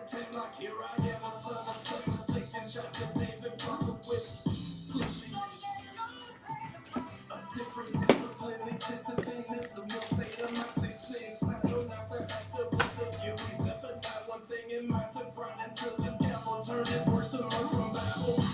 pretend like here I am, a son of sinners, taking shots at David Buckowitz. Pussy. A different discipline exists within this New York state of Nazi six. I don't have to act up with the U's. If I got one thing in mind to grind until this gavel turn his words to murder from Babel.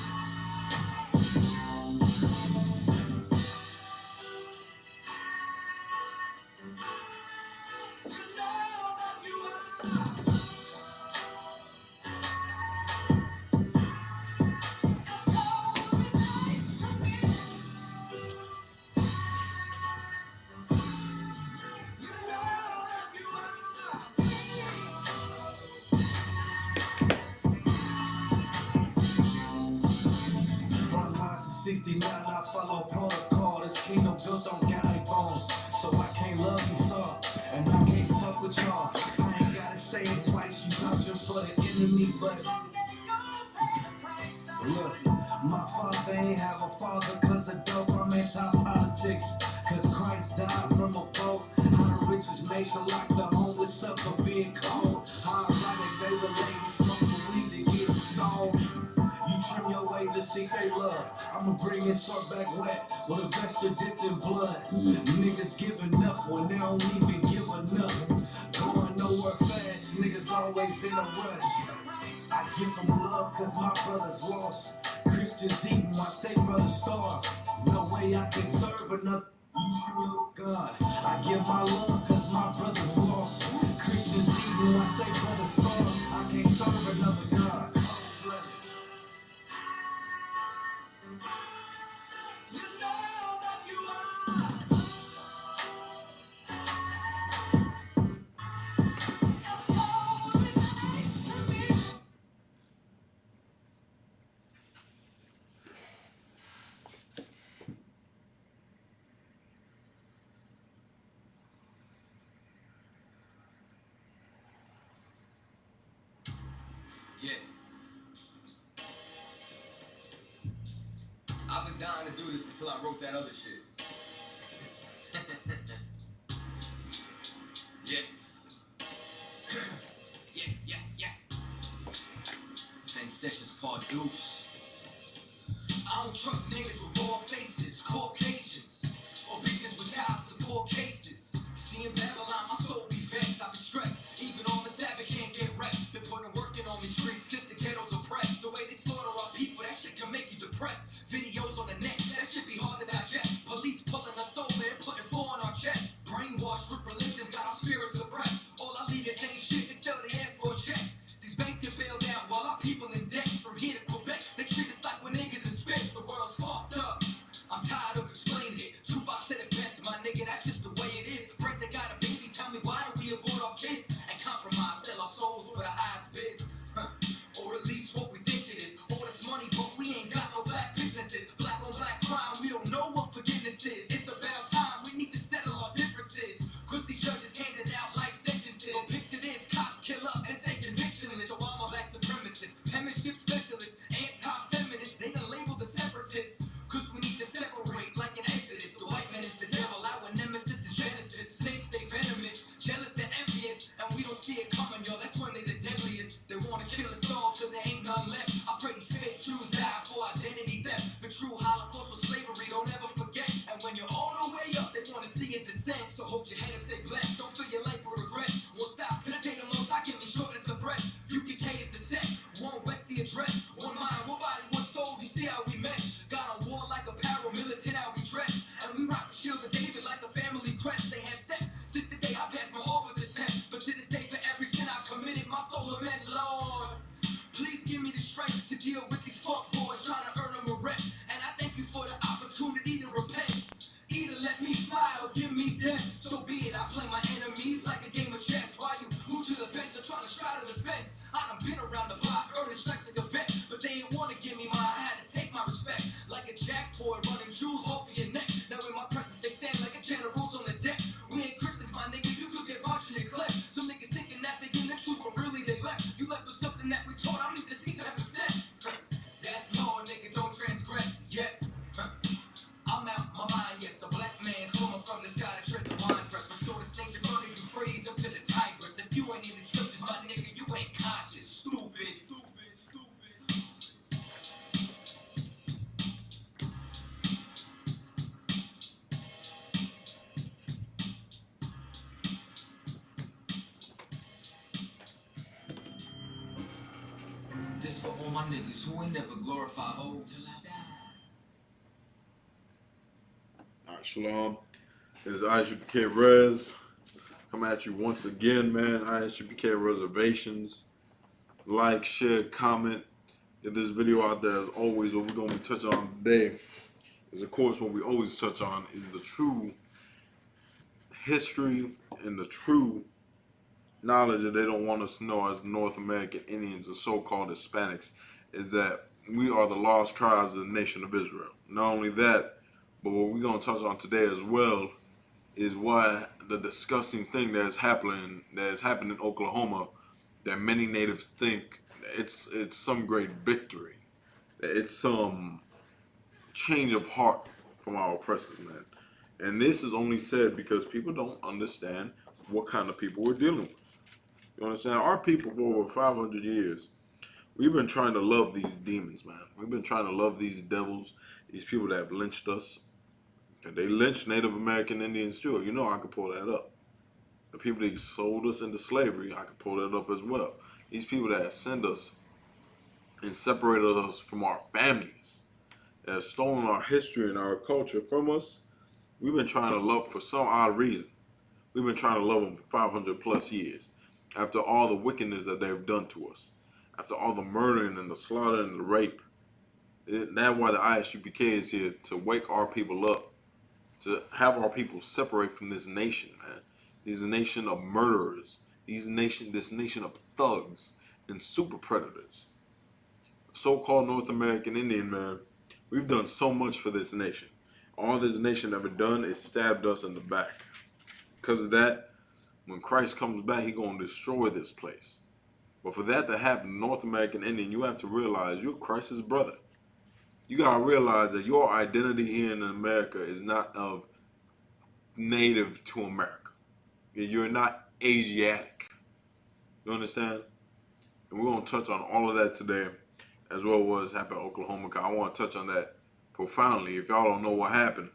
Front lines of 69, I follow protocol. This kingdom built on guy bones. So I can't love Esau, and I can't fuck with y'all. I ain't gotta say it twice, you vouching for the enemy, but look, my father ain't have a father cause of dope, I'm anti-politics. Cause Christ died from a foe. How the richest nation locked the homeless up for being cold. How ironic they relating, smoke the weed to get stoned. You trim your ways and seek they love. I'ma bring this sword back wet with a vesture dipped in blood. Niggas giving up when they don't even give enough. Going nowhere fast, niggas always in a rush. I give them love cause my brother's lost. Christians eating, watch they brothers starve. No way I can serve another God. I give my love cause my brother's lost. Christians eating, watch they brothers starve. I can't serve another God. Yeah. I've been dying to do this until I wrote that other shit. Yeah. Yeah. Zen Sessions Part Deuce. I don't trust niggas with bald faces, Caucasians, or bitches with child support cases. Seeing Babylon, my soul be vexed, I be stressed. Even on the Sabbath can't get rest. Been putting working on these streets, cause the ghetto's oppressed. The way they slaughter our people, that shit can make you depressed. Videos on the net, that shit be hard to digest. Police pulling our soul in, putting four on our chest. Brainwashed with religions, got our spirits suppressed. All our leaders ain't shit, they sell their ass for a check. These banks get bailed out while our people in debt. From here to Quebec, they treat us like we're niggas in space. The world's fucked up, I'm tired of explaining it. Tupac said it best, my nigga, that's just the way it is. Frank, they got a baby, tell me why do we abort our kids? And compromise, sell our souls for the highest bids. Or at least what we think it is. All this money, but we ain't got no black businesses. Black on black crime, we don't know what forgiveness is. It's about time, we need to settle our differences. Cause these judges handed out life sentences. But picture this, cops kill us and say convictionless. So I'm a black supremacist, penmanship specialist, anti-feminist. They done labeled the separatists. Cause we need to separate like an exodus. The white man is the devil, our nemesis is Genesis. Snakes, they venomous, jealous and envious. And we don't see it coming, yo, that's when they the deadliest. They wanna kill us all till there ain't none left. I pray these fake Jews die for identity theft. The true Holocaust was slavery, don't ever forget. And when you're all the way up, they wanna see it descend. So hold your head and stay blessed, don't fill your life with regret. Won't stop till the day the most I can be short as a breath. UPK is the set, one West the address. One mind, one body, one soul, you see how we mesh. Got on war like a paramilitant, how we dress. And we rock the shield of David like a family crest. They have stepped since the day I passed my officer's test. But to this day, for every sin I committed, my soul laments, Lord. Please give me the strength to deal with these fuck boys trying to earn them a rep. And I thank you for the opportunity to repent. Either let me fly or give me death. So be it, I play my enemies like a game of chess. While you move to the bench or trying to straddle the fence. I done been around the block, earning strikes like a vet. But they didn't want to give me mine, I had to take my respect. Like a jack boy running jewels off of your neck. Now in my presence they stand like a generals on the deck. We ain't Christians, my nigga, you could get partially cleft. Some niggas thinking that they in the truth, but really they left. You left with something that we taught, I need to see 10%. That's law, nigga, don't transgress yet. I'm out my mind, yes, a black man's coming from the sky to tread the wine press. Restore the snakes in front of you, freeze up to the tigress. If you ain't in the scriptures, my nigga, you ain't conscious. This for all my niggas who ain't never glorify hoes till I die. Alright, shalom. This is ISUPK Res. Come at you once again, man. ISUPK Reservations. Like, share, comment. Get this video out there as always. What we're going to be touching on today is, of course, what we always touch on is the true history and the true knowledge that they don't want us to know as North American Indians and so-called Hispanics, is that we are the lost tribes of the nation of Israel. Not only that, but what we're going to touch on today as well is why the disgusting thing that is happening in Oklahoma, that many natives think it's some great victory, it's some change of heart from our oppressors, man. And this is only said because people don't understand what kind of people we're dealing with. You understand? Our people for over 500 years, we've been trying to love these demons, man. We've been trying to love these devils, these people that have lynched us. And they lynched Native American Indians too. You know, I could pull that up. The people that sold us into slavery, I could pull that up as well. These people that sent us and separated us from our families, that have stolen our history and our culture from us, we've been trying to love for some odd reason. We've been trying to love them for 500 plus years. After all the wickedness that they've done to us. After all the murdering and the slaughter and the rape. That's why the ISUPK is here, to wake our people up. To have our people separate from this nation, man. This nation of murderers. This nation of thugs and super predators. So-called North American Indian, man. We've done so much for this nation. All this nation ever done is stabbed us in the back. Because of that, when Christ comes back, He's going to destroy this place. But for that to happen, North American Indian, you have to realize you're Christ's brother. You got to realize that your identity here in America is not of native to America. You're not Asiatic. You understand? And we're going to touch on all of that today, as well as happened in Oklahoma. Cause I want to touch on that profoundly. If y'all don't know what happened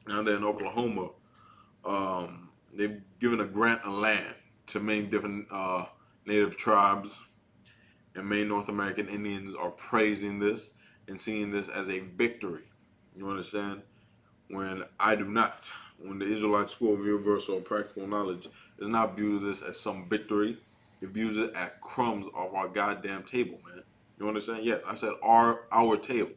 down there in Oklahoma, they've given a grant of land to many different native tribes, and many North American Indians are praising this and seeing this as a victory. You understand? When I do not. When the Israelite School of Universal and Practical Knowledge does not view this as some victory, it views it as crumbs off our goddamn table, man. You understand? Yes, I said our table.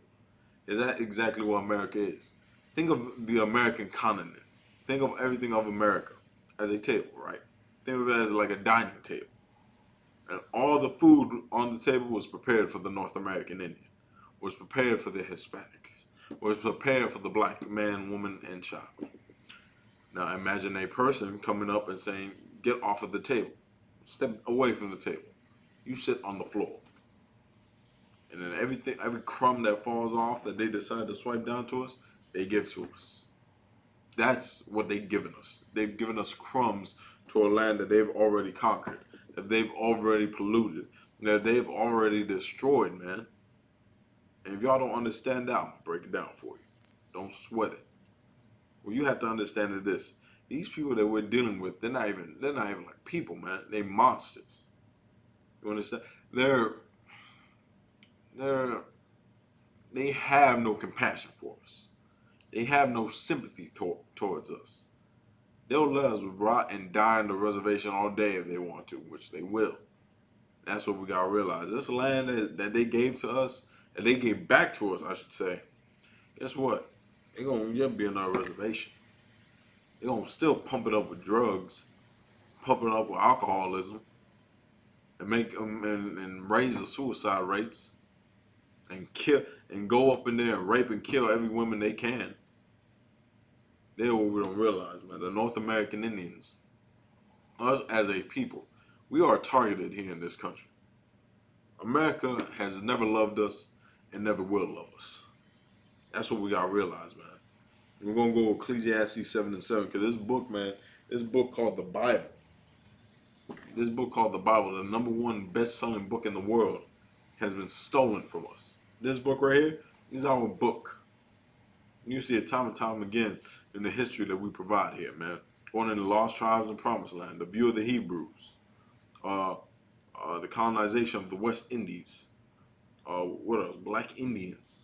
Is that exactly what America is? Think of the American continent. Think of everything of America as a table, right? Think of it as like a dining table. And all the food on the table was prepared for the North American Indian, was prepared for the Hispanics, was prepared for the black man, woman, and child. Now imagine a person coming up and saying, get off of the table. Step away from the table. You sit on the floor. And then every crumb that falls off that they decide to swipe down to us, they give to us. That's what they've given us. They've given us crumbs to a land that they've already conquered, that they've already polluted, that they've already destroyed, man. And if y'all don't understand that, I'm gonna break it down for you. Don't sweat it. Well, you have to understand that these people that we're dealing with, they're not even like people, man. They're monsters. You understand? They have no compassion for us. They have no sympathy towards us. They'll let us rot and die on the reservation all day if they want to, which they will. That's what we gotta realize. This land that they gave to us, that they gave back to us, I should say. Guess what? They're gonna yet be on our reservation. They're gonna still pump it up with drugs, pump it up with alcoholism, and make them and raise the suicide rates, and kill and go up in there and rape and kill every woman they can. They're what we don't realize, man. The North American Indians, us as a people, we are targeted here in this country. America has never loved us and never will love us. That's what we gotta realize, man. We're gonna go Ecclesiastes 7:7, because this book, man, this book called the Bible. This book called the Bible, the #1 best-selling book in the world, has been stolen from us. This book right here is our book. You see it time and time again in the history that we provide here, man. Going in the Lost Tribes and Promised Land, the View of the Hebrews, the colonization of the West Indies. What else? Black Indians.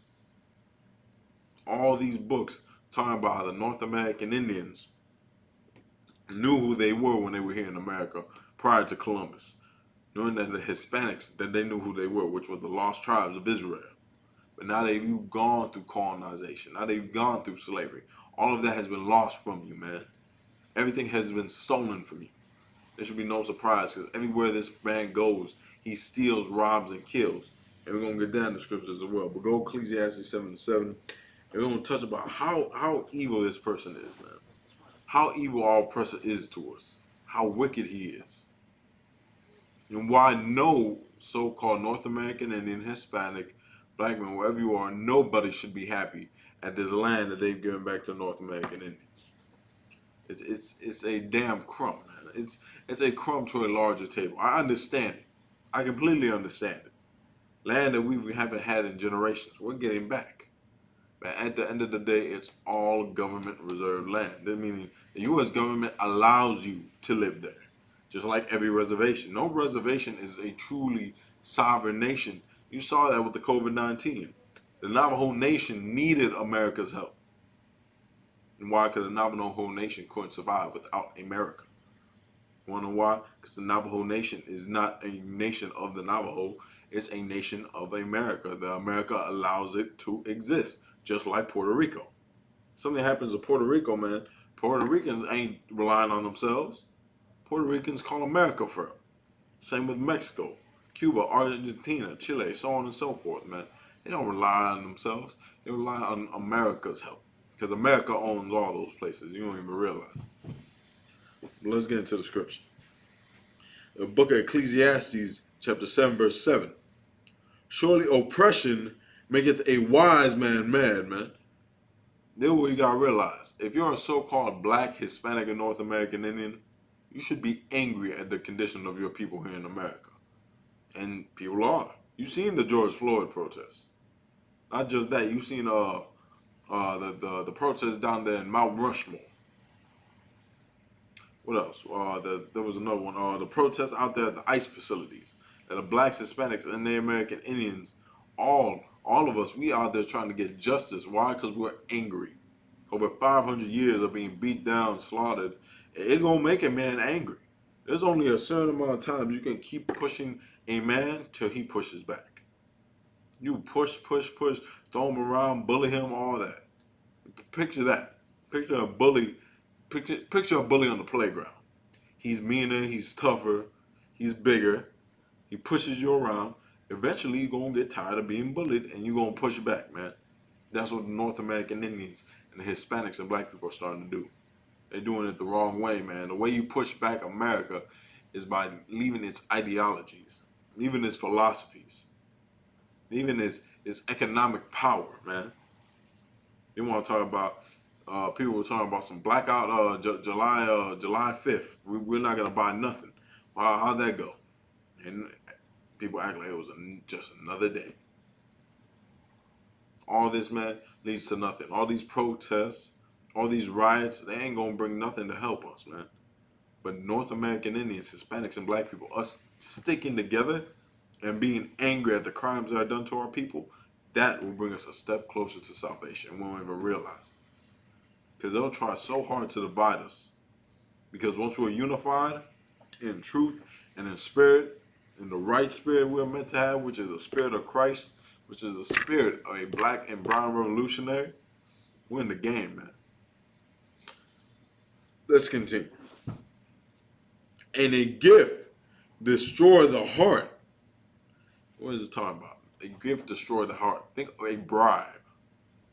All these books talking about how the North American Indians knew who they were when they were here in America prior to Columbus. Knowing that the Hispanics, that they knew who they were, which were the lost tribes of Israel. But now they've gone through colonization. Now they've gone through slavery. All of that has been lost from you, man. Everything has been stolen from you. There should be no surprise because everywhere this man goes, he steals, robs, and kills. And we're going to get down the scriptures as well. But go Ecclesiastes 7:7. And we're going to touch about how evil this person is, man. How evil our oppressor is to us. How wicked he is. And why no so-called North American, Indian, Hispanic, black man, wherever you are, nobody should be happy at this land that they've given back to North American Indians. It's a damn crumb, man. It's a crumb to a larger table. I understand it. I completely understand it. Land that we haven't had in generations, we're getting back. But at the end of the day, it's all government reserved land. That meaning the U.S. government allows you to live there, just like every reservation. No reservation is a truly sovereign nation. You saw that with the COVID-19. The Navajo Nation needed America's help. And why? Because the Navajo Nation couldn't survive without America. You want to know why? Because the Navajo Nation is not a nation of the Navajo. It's a nation of America. The America allows it to exist, just like Puerto Rico. Something happens to Puerto Rico, man. Puerto Ricans ain't relying on themselves. Puerto Ricans call America for help. Same with Mexico, Cuba, Argentina, Chile, so on and so forth, man. They don't rely on themselves. They rely on America's help. Because America owns all those places. You don't even realize. But let's get into the scripture. The book of Ecclesiastes, chapter 7, verse 7. Surely oppression maketh a wise man mad, man. This is what you gotta realize. If you're a so-called black, Hispanic, and North American Indian, you should be angry at the condition of your people here in America. And people are. You've seen the George Floyd protests. Not just that, you've seen the protests down there in Mount Rushmore. What else? There was another one. The protests out there at the ICE facilities. And the blacks, Hispanics, and the American Indians, all of us, we out there trying to get justice. Why? Because we're angry. Over 500 years of being beat down, slaughtered. It's going to make a man angry. There's only a certain amount of times you can keep pushing a man till he pushes back. You push, throw him around, bully him, all that. Picture that. Picture a bully. Picture a bully on the playground. He's meaner, he's tougher, he's bigger. He pushes you around. Eventually, you're going to get tired of being bullied and you're going to push back, man. That's what the North American Indians and the Hispanics and black people are starting to do. They're doing it the wrong way, man. The way you push back America is by leaving its ideologies, leaving its philosophies, leaving its economic power, man. They want to talk about, people were talking about some blackout July 5th. We're not going to buy nothing. How'd that go? And people act like it was just another day. All this, man, leads to nothing. All these protests, all these riots, they ain't going to bring nothing to help us, man. But North American Indians, Hispanics, and black people, us sticking together and being angry at the crimes that are done to our people, that will bring us a step closer to salvation. We won't even realize it. Because they'll try so hard to divide us. Because once we're unified in truth and in spirit, in the right spirit we're meant to have, which is a spirit of Christ, which is a spirit of a black and brown revolutionary, we're in the game, man. Let's continue. And a gift destroy the heart. What is it talking about? A gift destroy the heart. Think of a bribe.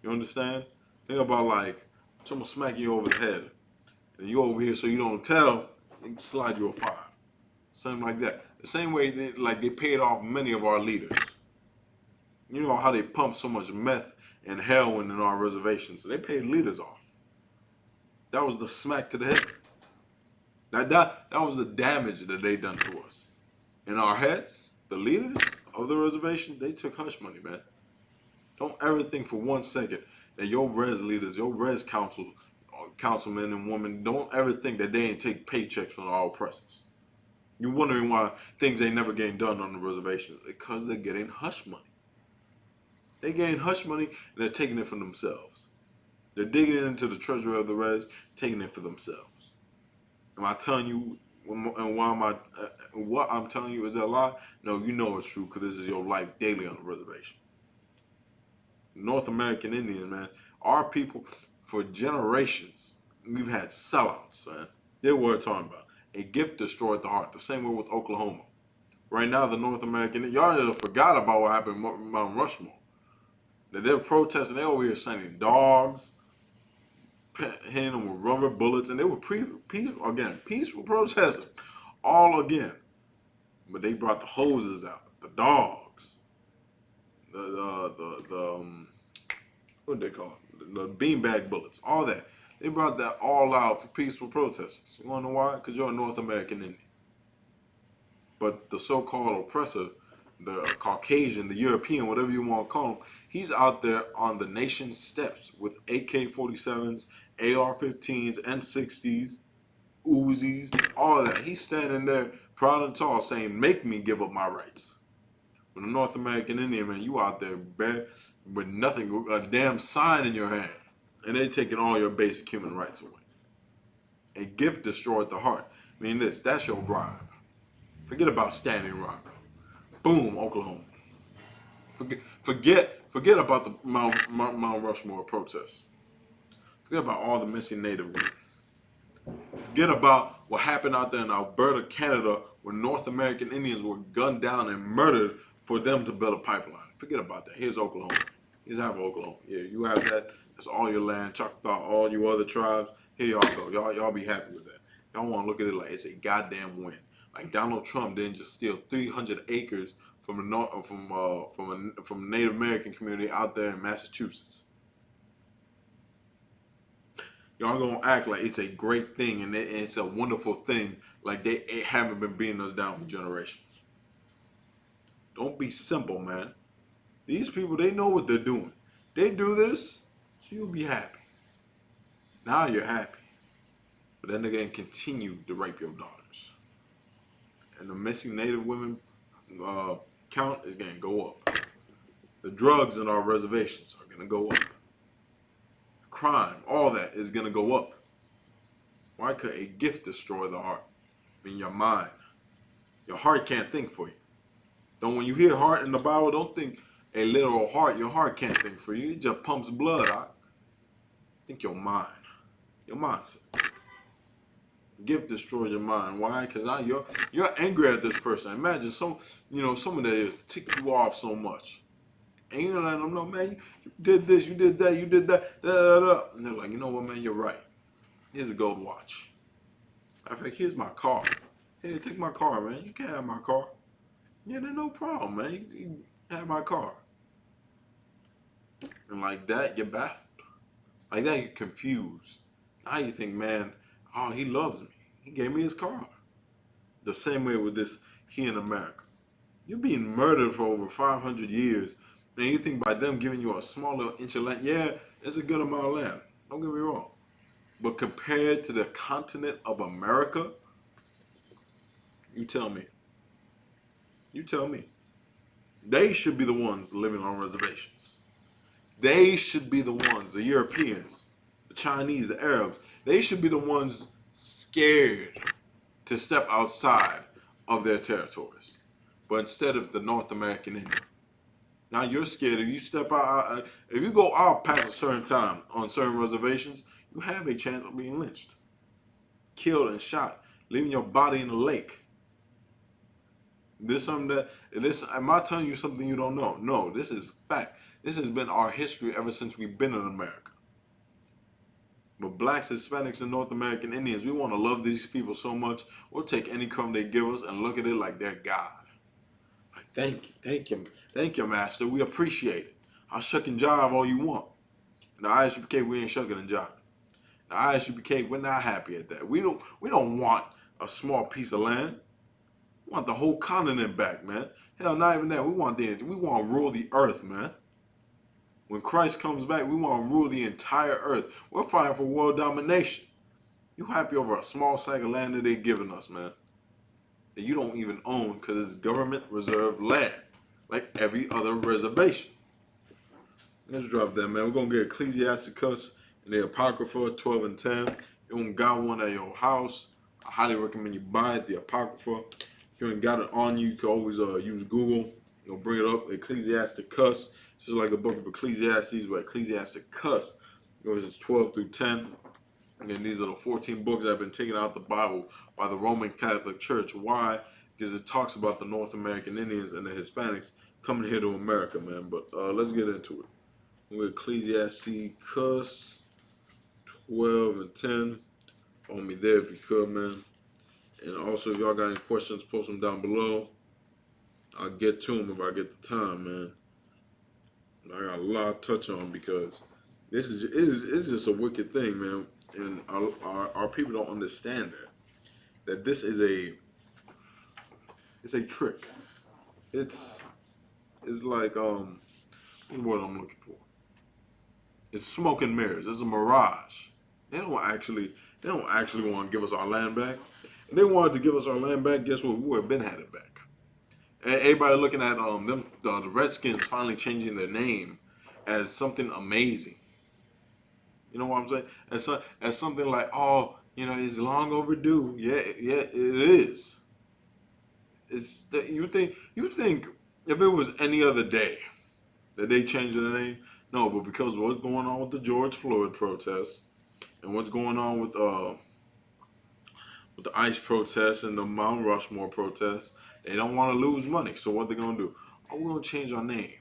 You understand? Think about like someone smacking you over the head. And you over here so you don't tell, they can slide you a 5. Something like that. The same way they paid off many of our leaders. You know how they pump so much meth and heroin in our reservations. So they paid leaders off. That was the smack to the head. That was the damage that they done to us. In our heads, the leaders of the reservation, they took hush money, man. Don't ever think for 1 second that your res leaders, your res councilmen and women, don't ever think that they ain't take paychecks from our oppressors. You're wondering why things ain't never getting done on the reservation. Because they're getting hush money. They getting hush money and they're taking it for themselves. They're digging into the treasury of the res, taking it for themselves. Am I telling you, and why am I, what I'm telling you is that a lie? No, you know it's true because this is your life daily on the reservation. North American Indians, man, our people, for generations, we've had sellouts, man. They were talking about. A gift destroyed the heart. The same way with Oklahoma. Right now, the North American, y'all just forgot about what happened in Mount Rushmore. That they're protesting, they over here sending dogs, hitting them with rubber bullets, and they were peaceful protesting, all again. But they brought the hoses out, the dogs, what they call it? The beanbag bullets, all that. They brought that all out for peaceful protesters. You wanna know why? Because you're a North American Indian. But the so-called oppressor, the Caucasian, the European, whatever you want to call him, he's out there on the nation's steps with AK-47s, AR-15s, M60s, Uzis, all of that. He's standing there proud and tall saying, make me give up my rights. When a North American Indian, man, you out there bare with nothing, a damn sign in your hand, and they taking all your basic human rights away. A gift destroyed the heart. I mean, that's your bribe. Forget about Standing Rock. Boom, Oklahoma. Forget about the Mount Rushmore protests. Forget about all the missing Native women. Forget about what happened out there in Alberta, Canada, where North American Indians were gunned down and murdered for them to build a pipeline. Forget about that. Here's Oklahoma. Here's half of Oklahoma. Yeah, you have that. That's all your land. Choctaw, all you other tribes. Here y'all go. Y'all be happy with that. Y'all want to look at it like it's a goddamn win. Like Donald Trump didn't just steal 300 acres from a Native American community out there in Massachusetts. Y'all gonna act like it's a great thing and it's a wonderful thing, like they haven't been beating us down for generations. Don't be simple, man. These people, they know what they're doing. They do this, so you'll be happy. Now you're happy. But then they're gonna continue to rape your daughters. And the missing Native women count is gonna go up. The drugs in our reservations are gonna go up. Crime, all that is gonna go up. Why could a gift destroy the heart? I mean, your mind. Your heart can't think for you. Don't, when you hear heart in the Bible, don't think a literal heart. Your heart can't think for you. It just pumps blood out. Think your mind. Your mindset. Gift destroys your mind. Why? Because you're angry at this person. Imagine someone that has ticked you off so much. And you let them know, man, you did this, you did that, you did that, da, da, da. And they're like, you know what, man, you're right. Here's a gold watch. I think here's my car. Hey, take my car, man. You can't have my car. Yeah, there's no problem, man. You have my car. And like that, you're baffled. Like that, you're confused. Now you think, man, oh, he loves me. He gave me his car. The same way with this here in America. You're being murdered for over 500 years. And you think by them giving you a small little inch of land, yeah, it's a good amount of land. Don't get me wrong. But compared to the continent of America, you tell me. You tell me. They should be the ones living on reservations. They should be the ones, the Europeans, the Chinese, the Arabs, they should be the ones scared to step outside of their territories. But instead of the North American Indian. Now you're scared if you step out, if you go out past a certain time on certain reservations, you have a chance of being lynched, killed and shot, leaving your body in the lake. Am I telling you something you don't know? No, this is fact. This has been our history ever since we've been in America. But blacks, Hispanics, and North American Indians, we want to love these people so much, we'll take any crumb they give us and look at it like they're God. Like, thank you, master. We appreciate it. I'll shuck and jive all you want. In the ISUPK, we ain't shucking and jiving. In the ISUPK, we're not happy at that. We don't want a small piece of land. We want the whole continent back, man. Hell, not even that. We want to rule the earth, man. When Christ comes back, we want to rule the entire earth. We're fighting for world domination. You happy over a small sack of land that they're giving us, man? that you don't even own because it's government reserved land, like every other reservation. Let's drop that, man. We're going to get Ecclesiasticus and the Apocrypha 12 and 10. If you don't got one at your house, I highly recommend you buy it, the Apocrypha. If you ain't got it on you, you can always use Google. You'll bring it up, Ecclesiasticus, just like the book of Ecclesiastes, but Ecclesiasticus, verses 12 through 10. Again, these are the 14 books that have been taken out of the Bible by the Roman Catholic Church. Why? Because it talks about the North American Indians and the Hispanics coming here to America, man. But let's get into it. With Ecclesiasticus 12 and 10. On me there if you could, man. And also, if y'all got any questions, post them down below. I'll get to them if I get the time, man. I got a lot to touch on because this is just a wicked thing, man. And our people don't understand that this is it's a trick. It's like what's the word I'm looking for? It's smoke and mirrors. It's a mirage. They don't actually want to give us our land back. If they wanted to give us our land back, guess what? We would have been had it back. And everybody looking at the Redskins finally changing their name as something amazing. You know what I'm saying? As something like, oh, it's long overdue. Yeah, it is. You think if it was any other day that they changed their name? No, but because of what's going on with the George Floyd protests and what's going on with the ICE protests and the Mount Rushmore protests, they don't want to lose money. So what they're gonna do? Oh, we're gonna change our name.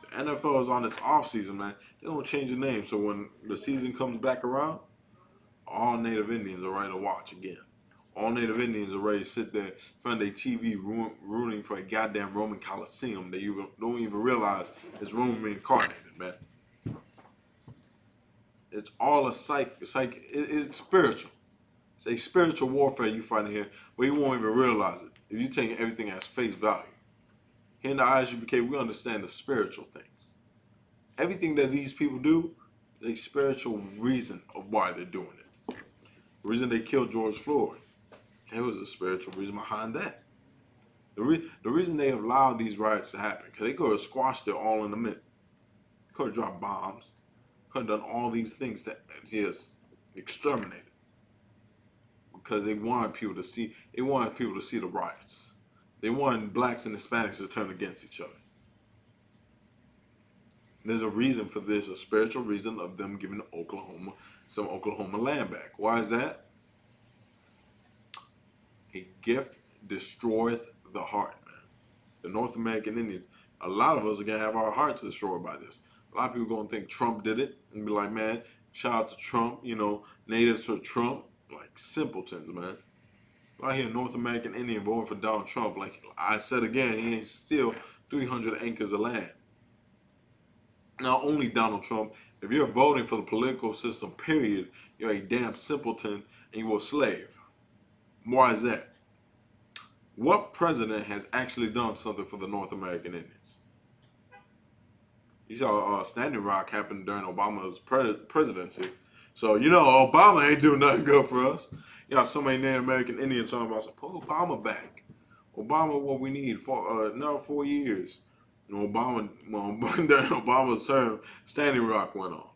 The NFL is on its off season, man. They don't change the name. So when the season comes back around, all Native Indians are ready to watch again. All Native Indians are ready to sit there in front of their TV rooting for a goddamn Roman Coliseum. They don't even realize it's Rome reincarnated, man. It's all it's spiritual. It's a spiritual warfare you fight here, but you won't even realize it if you take everything as face value. Here in the ISUPK, we understand the spiritual things. Everything that these people do is a spiritual reason of why they're doing it. The reason they killed George Floyd, there was a spiritual reason behind that. The reason they allowed these riots to happen, because they could have squashed it all in a minute. Could have dropped bombs. Could have done all these things to just exterminate it. Because they wanted people to see the riots. They wanted blacks and Hispanics to turn against each other. There's a reason for this, a spiritual reason of them giving some Oklahoma land back. Why is that? A gift destroyeth the heart, man. The North American Indians, a lot of us are going to have our hearts destroyed by this. A lot of people are going to think Trump did it and be like, man, shout out to Trump, natives for Trump. Like simpletons, man. Right here, North American Indian voting for Donald Trump. Like I said again, he ain't still 300 acres of land. Not only Donald Trump, if you're voting for the political system, period, you're a damn simpleton and you're a slave. Why is that? What president has actually done something for the North American Indians? You saw Standing Rock happen during Obama's presidency. So, Obama ain't doing nothing good for us. You got so many Native American Indians talking about, put Obama back. Obama, what we need for now 4 years. Obama, during Obama's term, Standing Rock went on.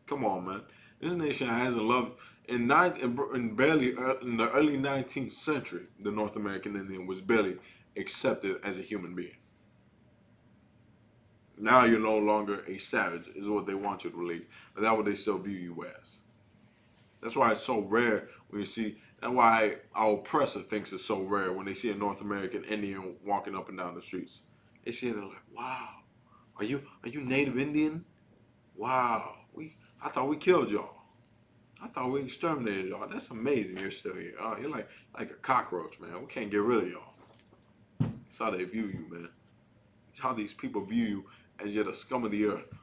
Come on, man. This nation hasn't loved. In the early 19th century, the North American Indian was barely accepted as a human being. Now you're no longer a savage, is what they want you to believe. But that's what they still view you as. That's why it's so rare when you see, that's why our oppressor thinks it's so rare when they see a North American Indian walking up and down the streets. They see it, they're like, wow, are you Native Indian? Wow, I thought we killed y'all. I thought we exterminated y'all. That's amazing you're still here. Oh, you're like a cockroach, man. We can't get rid of y'all. That's how they view you, man. It's how these people view you as you're the scum of the earth.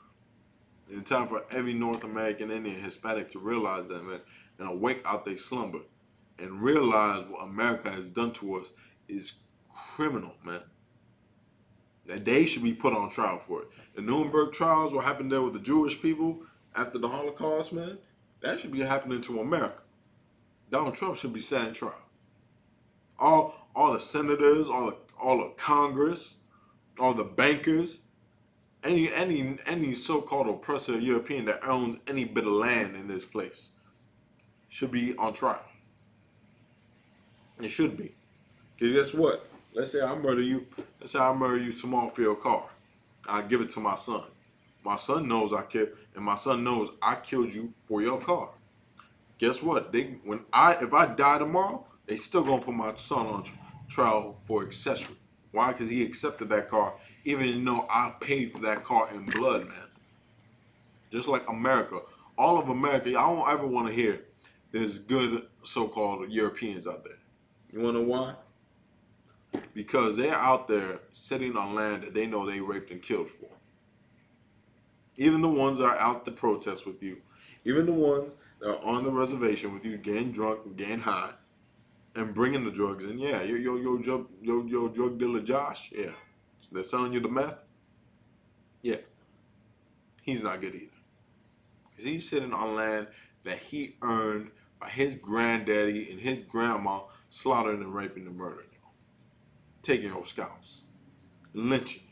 It's time for every North American Indian Hispanic to realize that, man, and awake out their slumber and realize what America has done to us is criminal, man. That they should be put on trial for it. The Nuremberg trials, what happened there with the Jewish people after the Holocaust, man, that should be happening to America. Donald Trump should be set in trial. all the senators, all the Congress, all the bankers, any so-called oppressor European that owns any bit of land in this place should be on trial. It should be. Because guess what? Let's say I murder you. Let's say I murder you tomorrow for your car. I give it to my son. My son knows I killed, and my son knows I killed you for your car. Guess what? If I die tomorrow, they still gonna put my son on trial for accessory. Why? Because he accepted that car, even though I paid for that car in blood, man. Just like America, all of America. I don't ever want to hear there's good so-called Europeans out there. You wanna know why? Because they're out there sitting on land that they know they raped and killed for. Even the ones that are out to protest with you, even the ones that are on the reservation with you, getting drunk and getting high, and bringing the drugs in. Yeah, your drug dealer Josh. Yeah, they're selling you the meth. Yeah, he's not good either, because he's sitting on land that he earned by his granddaddy and his grandma slaughtering and raping and murdering you, taking your scalps, lynching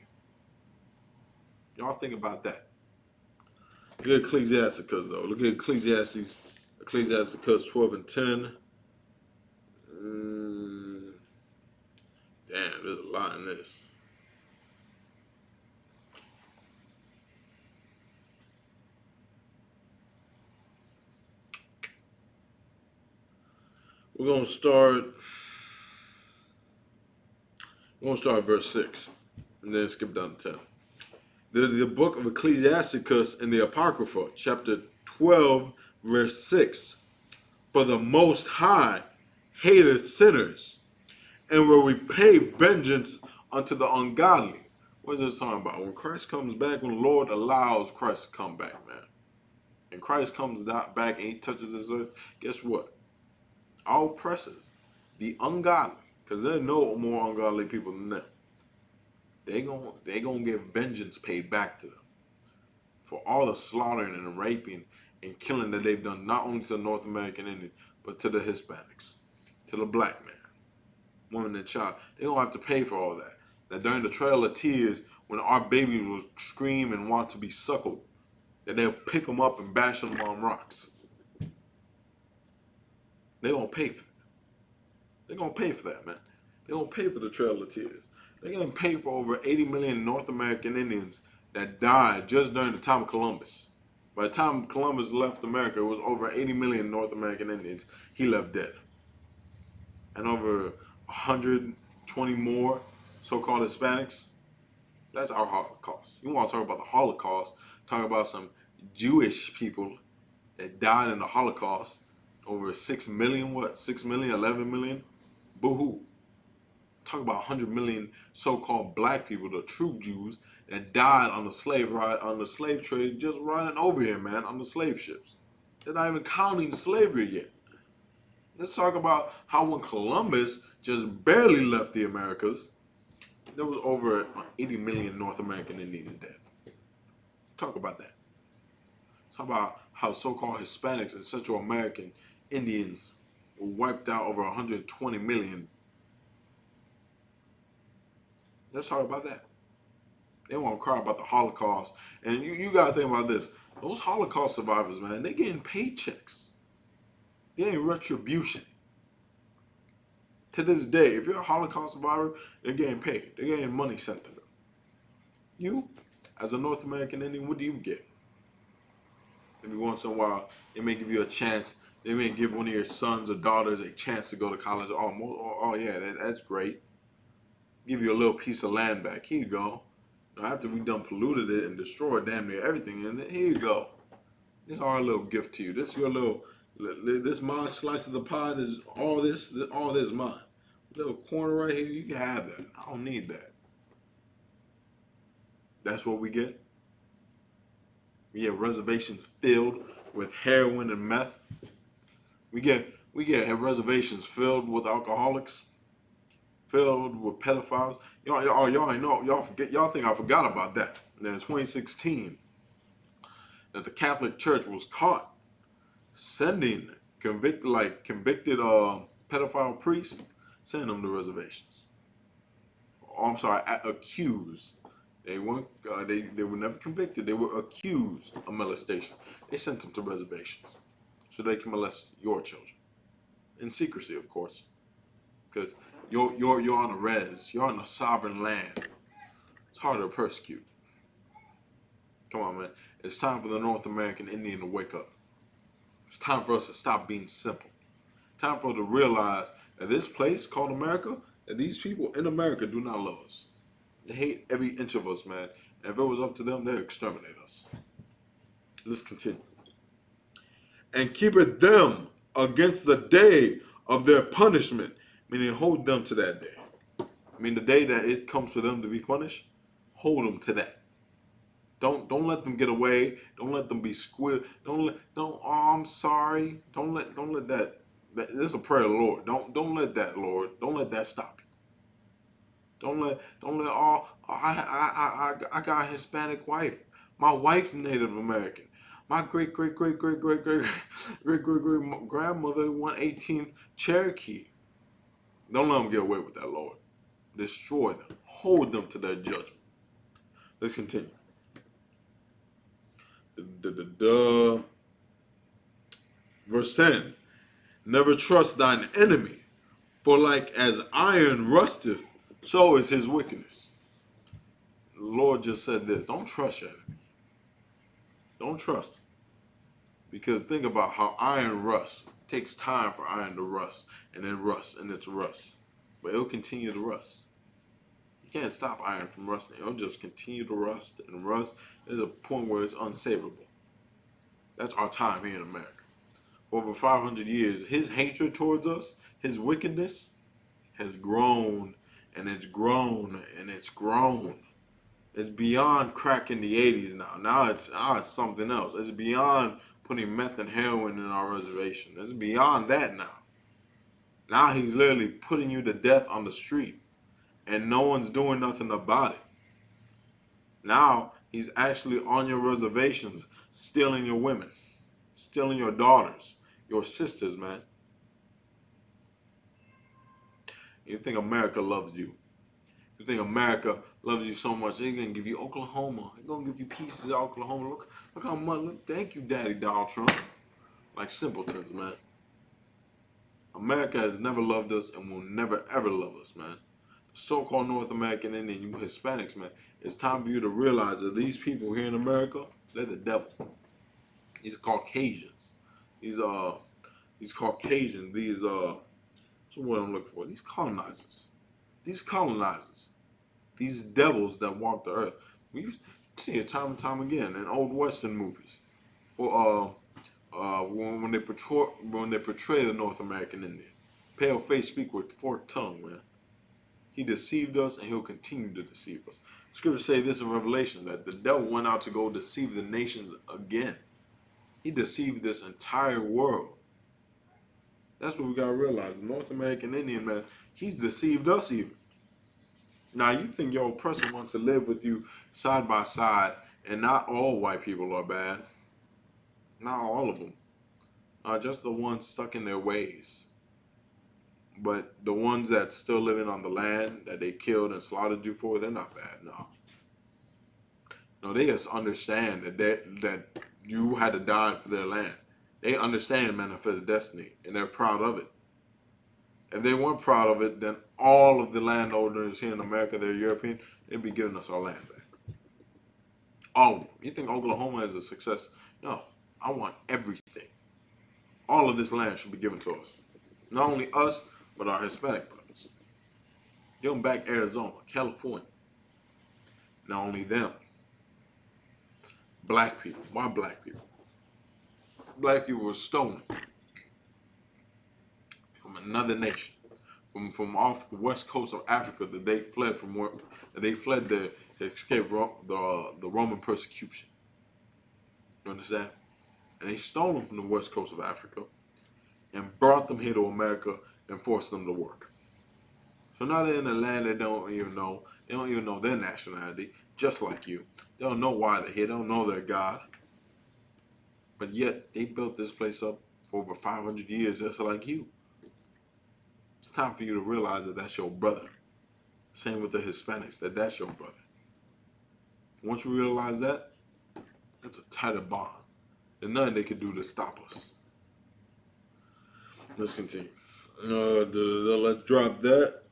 you. Y'all think about that. Look at Ecclesiasticus though. Look at Ecclesiasticus 12 and 10. Damn, there's a lot in this. We're gonna start at verse 6 and then skip down to 10. The book of Ecclesiasticus in the Apocrypha, chapter 12, verse 6. For the Most High hateth sinners, and will repay vengeance unto the ungodly. What is this talking about? When Christ comes back, when the Lord allows Christ to come back, man. And Christ comes back and he touches this earth, guess what? Our oppressors, the ungodly, because there are no more ungodly people than them. They gonna get vengeance paid back to them for all the slaughtering and raping and killing that they've done, not only to the North American Indian, but to the Hispanics, to the black man, woman, and child. They gonna have to pay for all that. That during the Trail of Tears, when our babies will scream and want to be suckled, that they'll pick them up and bash them on rocks. They gonna pay for it. They're gonna pay for that, man. They're gonna pay for the Trail of Tears. They're gonna pay for over 80 million North American Indians that died just during the time of Columbus. By the time Columbus left America, it was over 80 million North American Indians he left dead. And over 120 more so-called Hispanics. That's our Holocaust. You want to talk about the Holocaust, talk about some Jewish people that died in the Holocaust. Over 6 million, 6 million, 11 million? Boo-hoo. Talk about 100 million so-called black people, the true Jews, that died on the slave trade, just riding over here, man, on the slave ships. They're not even counting slavery yet. Let's talk about how when Columbus just barely left the Americas, there was over 80 million North American Indians dead. Talk about that. Talk about how so-called Hispanics and Central American Indians were wiped out, over 120 million. Let's talk about that. They want to cry about the Holocaust. And you got to think about this. Those Holocaust survivors, man, they're getting paychecks. They're getting retribution. To this day, if you're a Holocaust survivor, they're getting paid. They're getting money sent to them. You, as a North American Indian, what do you get? Every once in a while, they may give you a chance. They may give one of your sons or daughters a chance to go to college. Oh yeah, that's great. Give you a little piece of land back. Here you go. Now, after we done polluted it and destroyed damn near everything in it, here you go. This is our little gift to you. This is your little, this my slice of the pie. This is all this is mine. Little corner right here, you can have that. I don't need that. That's what we get. We get reservations filled with heroin and meth. We get reservations filled with alcoholics, filled with pedophiles. Y'all ain't know. Y'all think I forgot about that. Then in 2016, that the Catholic Church was caught sending convicted pedophile priests, send them to reservations. Oh, I'm sorry, accused. They weren't. They were never convicted. They were accused of molestation. They sent them to reservations so they can molest your children in secrecy, of course, because you're on a res. You're on a sovereign land. It's hard to persecute. Come on, man. It's time for the North American Indian to wake up. It's time for us to stop being simple. Time for us to realize that this place called America, that these people in America do not love us. They hate every inch of us, man. And if it was up to them, they'd exterminate us. Let's continue. And keep it them against the day of their punishment, meaning hold them to that day. I mean, the day that it comes for them to be punished, hold them to that. Don't let them get away. Don't let them be squid. Oh, I'm sorry. Don't let that. This is a prayer of the Lord. Don't let that, Lord. Don't let that stop you. Don't let I got a Hispanic wife. My wife's Native American. My great grandmother 1/18th Cherokee. Don't let them get away with that, Lord. Destroy them. Hold them to their judgment. Let's continue. Verse 10. Never trust thine enemy, for like as iron rusteth, so is his wickedness. The Lord just said this. Don't trust your enemy. Don't trust him. Because think about how iron rusts. It takes time for iron to rust, and then rust, and it's rust. But it'll continue to rust. You can't stop iron from rusting. It'll just continue to rust and rust. There's a point where it's unsavable. That's our time here in America. Over 500 years, his hatred towards us, his wickedness, has grown, and it's grown, and it's grown. It's beyond crack in the 80s now. Now it's something else. It's beyond putting meth and heroin in our reservation. It's beyond that now. Now he's literally putting you to death on the street, and no one's doing nothing about it. Now he's actually on your reservations, stealing your women, stealing your daughters, your sisters, man. You think America loves you. You think America loves you so much, they're going to give you Oklahoma. They're going to give you pieces of Oklahoma. Look how much. Look, thank you, Daddy Donald Trump. Like simpletons, man. America has never loved us and will never, ever love us, man. The so-called North American Indian, you Hispanics, man, it's time for you to realize that these people here in America, they're the devil. These Caucasians. These Caucasians, what's the word I'm looking for? These colonizers. These devils that walk the earth. We see it time and time again in old Western movies. For when they portray the North American Indian, pale face speak with forked tongue, man. He deceived us, and he'll continue to deceive us. Scriptures say this in Revelation, that the devil went out to go deceive the nations again. He deceived this entire world. That's what we gotta realize. The North American Indian, man, he's deceived us even. Now, you think your oppressor wants to live with you side by side, and not all white people are bad. Not all of them. Just the ones stuck in their ways. But the ones that still living on the land that they killed and slaughtered you for, they're not bad, no. No, they just understand that you had to die for their land. They understand manifest destiny, and they're proud of it. If they weren't proud of it, then all of the landowners here in America, they're European, they'd be giving us our land back. All of them. You think Oklahoma is a success? No. I want everything. All of this land should be given to us. Not only us, but our Hispanic brothers. Give them back Arizona, California. Not only them. Black people. Why black people? Black people were stolen from another nation, from off the west coast of Africa that they fled from, where they fled to escape the Roman persecution. You understand? And they stole them from the west coast of Africa and brought them here to America and forced them to work. So now they're in a land they don't even know. They don't even know their nationality, just like you. They don't know why they're here. They don't know their God. But yet, they built this place up for over 500 years just like you. It's time for you to realize that that's your brother. Same with the Hispanics, that's your brother. Once you realize that, it's a tighter bond. There's nothing they can do to stop us. Let's continue. Let's drop that.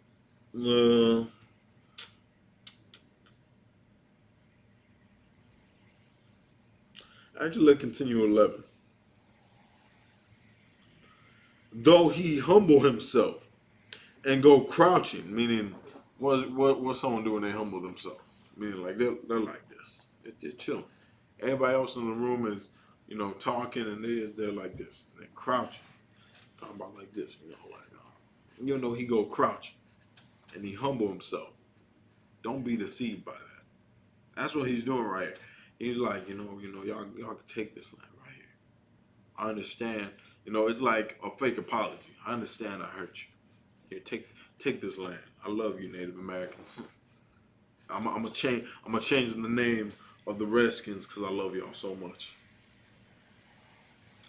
Actually, let's continue 11. Though he humble himself and go crouching, meaning what's someone doing? They humble themselves, meaning like they're like this. They're chilling. Everybody else in the room is, talking, and they're like this. And they're crouching, talking about like this. He go crouching, and he humble himself. Don't be deceived by that. That's what he's doing right here. He's like, y'all can take this land right here. I understand. It's like a fake apology. I understand I hurt you. Here, take this land. I love you, Native Americans. I'm gonna change the name of the Redskins because I love y'all so much.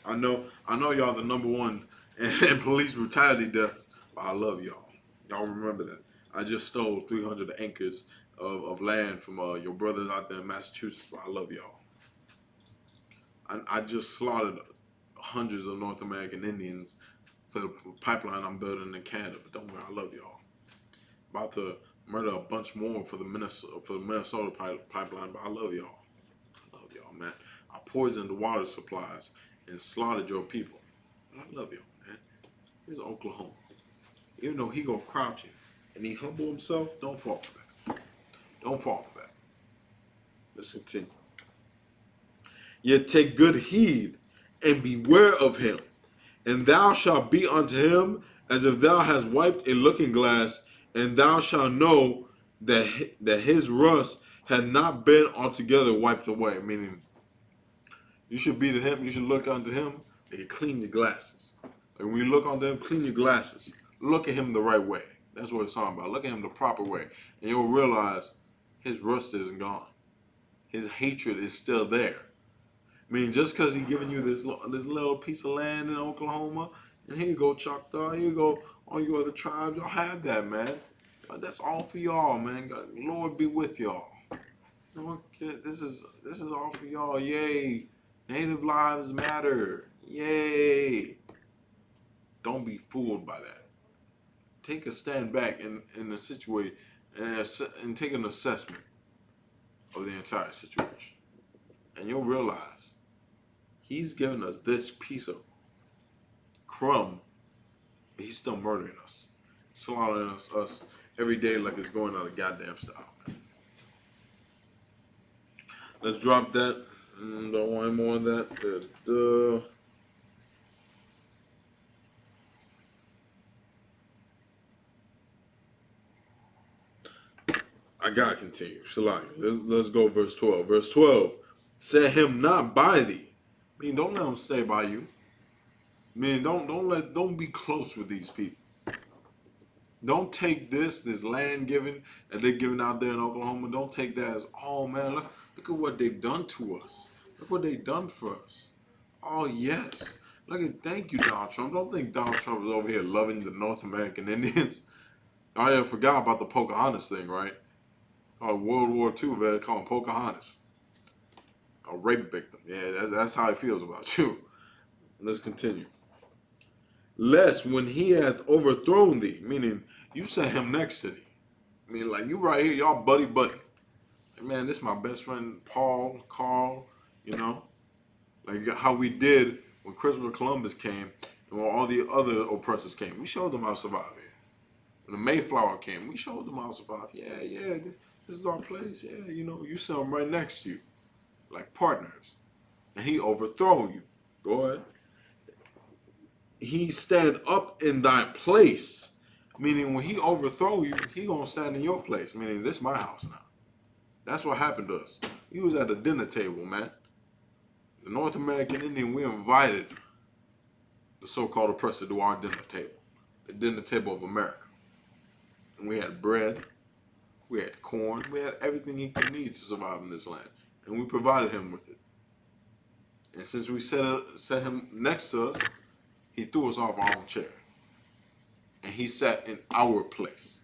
I know y'all the number one in police brutality deaths, but I love y'all. Y'all remember that. I just stole 300 acres of land from your brothers out there in Massachusetts, but I love y'all. I just slaughtered hundreds of North American Indians for the pipeline I'm building in Canada, but don't worry, I love y'all. About to murder a bunch more for the Minnesota pipeline, but I love y'all. I love y'all, man. I poisoned the water supplies and slaughtered your people. But I love y'all, man. Here's Oklahoma. Even though he go crouching and he humble himself, don't fall for that. Don't fall for that. Let's continue. Yet take good heed and beware of him, and thou shalt be unto him as if thou hast wiped a looking glass, and thou shalt know that his rust had not been altogether wiped away. Meaning, you should be to him, you should look unto him, and you clean your glasses. Like when you look unto him, clean your glasses. Look at him the right way. That's what it's talking about. Look at him the proper way. And you'll realize his rust isn't gone. His hatred is still there. I mean, just because he's giving you this little piece of land in Oklahoma, and here you go, Choctaw, here you go, all you other tribes, y'all have that, man. That's all for y'all, man. God, Lord be with y'all. This is all for y'all. Yay. Native lives matter. Yay. Don't be fooled by that. Take a stand back in the situation and take an assessment of the entire situation. And you'll realize he's given us this piece of crumb, but he's still murdering us. Slaughtering us every day like it's going out of goddamn style. Let's drop that. Don't want any more of that. I gotta continue. Let's go verse 12. Verse 12. Set him not by thee. I mean, don't let him stay by you. I mean, don't be close with these people. Don't take this land giving that they're giving out there in Oklahoma. Don't take that as, oh man, look at what they've done to us. Look what they've done for us. Oh yes. Thank you, Donald Trump. Don't think Donald Trump is over here loving the North American Indians. I forgot about the Pocahontas thing, right? World War II vet, call him Pocahontas. A rape victim. Yeah, that's how he feels about you. Let's continue. Lest when he hath overthrown thee, meaning you set him next to thee. I mean, like you right here, y'all buddy. Like, man, this is my best friend Paul, Carl, like how we did when Christopher Columbus came and when all the other oppressors came. We showed them how to survive here. When the Mayflower came, we showed them how to survive. Yeah, this is our place. Yeah, you set him right next to you, like partners. And he overthrow you. Go ahead. He stand up in thy place. Meaning when he overthrow you, he gonna stand in your place. Meaning this is my house now. That's what happened to us. We was at the dinner table, man. The North American Indian, we invited the so-called oppressor to our dinner table. The dinner table of America. And we had bread, we had corn, we had everything he could need to survive in this land. And we provided him with it. And since we set him next to us, he threw us off our own chair. and he sat in our place.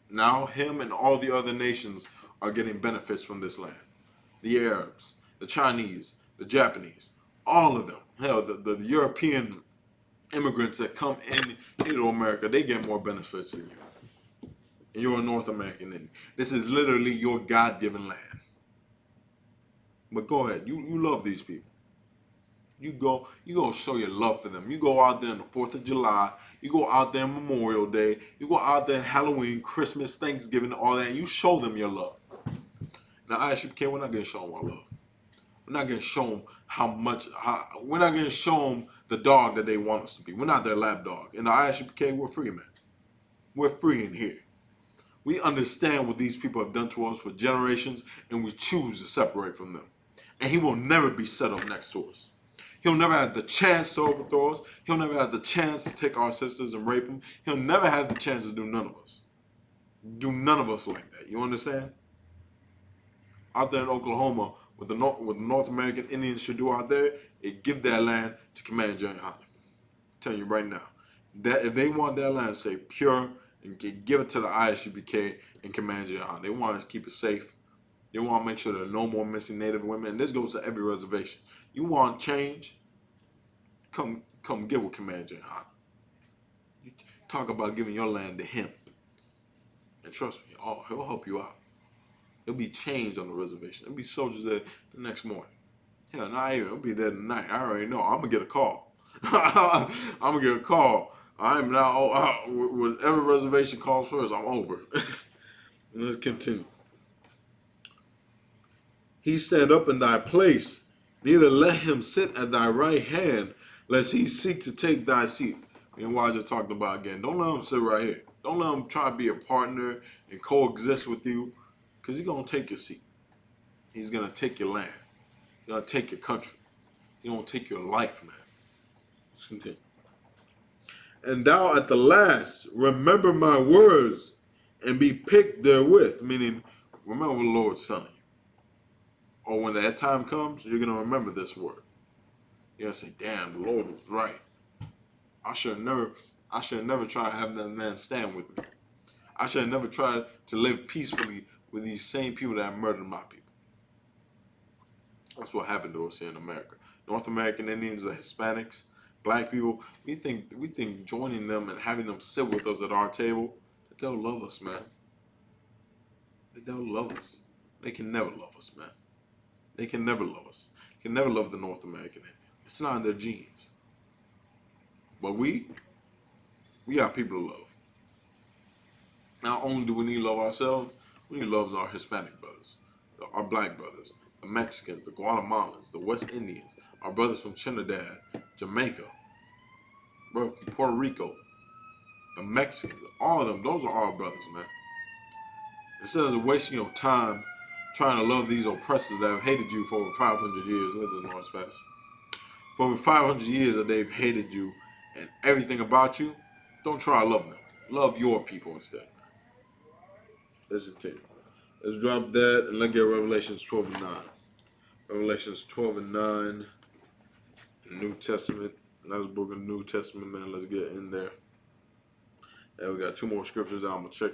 Now him and all the other nations are getting benefits from this land. The Arabs, the Chinese, the Japanese, all of them. Hell, the European immigrants that come in to America, they get more benefits than you. And you're a North American Indian. This is literally your God-given land. But go ahead, you love these people. You go show your love for them. You go out there on the 4th of July. You go out there on Memorial Day. You go out there on Halloween, Christmas, Thanksgiving, all that, and you show them your love. Now, ISUPK, we're not going to show them our love. We're not going to show them we're not going to show them the dog that they want us to be. We're not their lap dog. In the ISUPK, we're free, man. We're free in here. We understand what these people have done to us for generations, and we choose to separate from them. And he will never be set up next to us. He'll never have the chance to overthrow us. He'll never have the chance to take our sisters and rape them. He'll never have the chance to do none of us. Do none of us like that. You understand? Out there in Oklahoma, what the North American Indians should do out there is give their land to Command General Hunter. I'm telling you right now, that if they want their land to stay pure and give it to the ISUPK and Command General Hunter, they want to keep it safe. They want to make sure there are no more missing Native women, and this goes to every reservation. You want change? Come get with Command General Hunter. Talk about giving your land to him, and trust me, he'll help you out. There'll be change on the reservation. There'll be soldiers there the next morning. Hell, not even. It'll be there tonight. I already know. I'm gonna get a call. I'm gonna get a call. I'm now. Whatever reservation calls first, I'm over. Let's continue. He stand up in thy place, neither let him sit at thy right hand, lest he seek to take thy seat. And what I just talked about again. Don't let him sit right here. Don't let him try to be a partner and coexist with you, because he's going to take your seat. He's going to take your land. He's going to take your country. He's going to take your life, man. Let's continue. And thou at the last remember my words and be picked therewith, meaning remember what the Lord's telling you. Or when that time comes, you're going to remember this word. You're going to say, damn, the Lord was right. I should have never tried to have that man stand with me. I should have never tried to live peacefully with these same people that have murdered my people. That's what happened to us here in America. North American Indians, the Hispanics, black people, we think joining them and having them sit with us at our table, that they'll love us, man. That they'll love us. They can never love us, man. They can never love us. They can never love the North American Indian. It's not in their genes. But we got people to love. Not only do we need to love ourselves, we need to love our Hispanic brothers, our black brothers, the Mexicans, the Guatemalans, the West Indians, our brothers from Trinidad, Jamaica, Puerto Rico, the Mexicans, all of them, those are our brothers, man. Instead of wasting your time trying to love these oppressors that have hated you for over 500 years, let this noise pass. For over 500 years that they've hated you and everything about you, don't try to love them. Love your people instead, man. Let's continue. Let's drop that and let's get Revelations 12 and 9. Revelations 12 and 9, New Testament. Last book of the New Testament, man. Let's get in there. And we got two more scriptures that I'm going to check.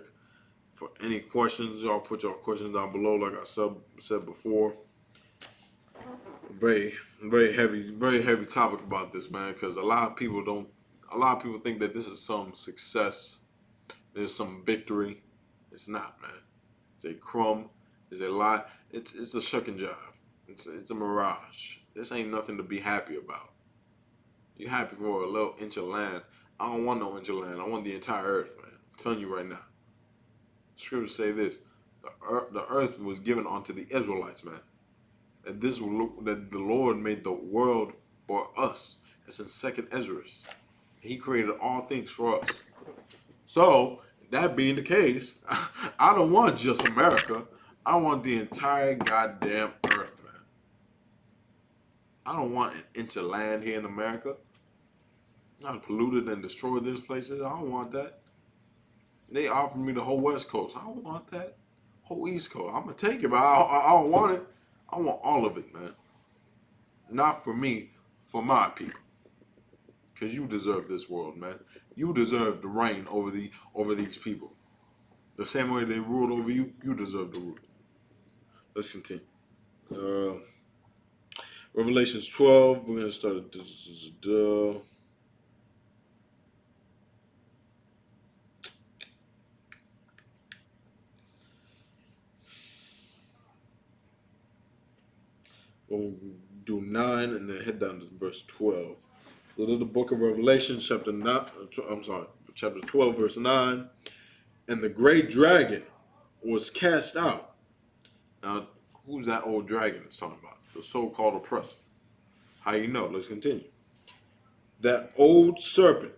For any questions, y'all put your questions down below. Like I said before, very heavy topic about this, man. Because a lot of people think that this is some success. There's some victory. It's not, man. It's a crumb. It's a lie. It's a shuck and jive. It's a mirage. This ain't nothing to be happy about. You're happy for a little inch of land. I don't want no inch of land. I want the entire earth, man. I'm telling you right now. Scriptures say this: the earth was given unto the Israelites, man. That the Lord made the world for us. It's in 2nd Ezra. He created all things for us. So that being the case, I don't want just America. I want the entire goddamn earth, man. I don't want an inch of land here in America. Not polluted and destroyed these places. I don't want that. They offered me the whole West Coast. I don't want that. Whole East Coast. I'm going to take it, but I don't want it. I want all of it, man. Not for me, for my people. Because you deserve this world, man. You deserve to reign over these people. The same way they ruled over you, you deserve to rule. Let's continue. Uh, Revelations 12. We're gonna start at we'll do 9 and then head down to verse 12. So this is the book of Revelation, chapter 9. I'm sorry, chapter 12, verse 9. And the great dragon was cast out. Now, who's that old dragon it's talking about? The so-called oppressor. How you know? Let's continue. That old serpent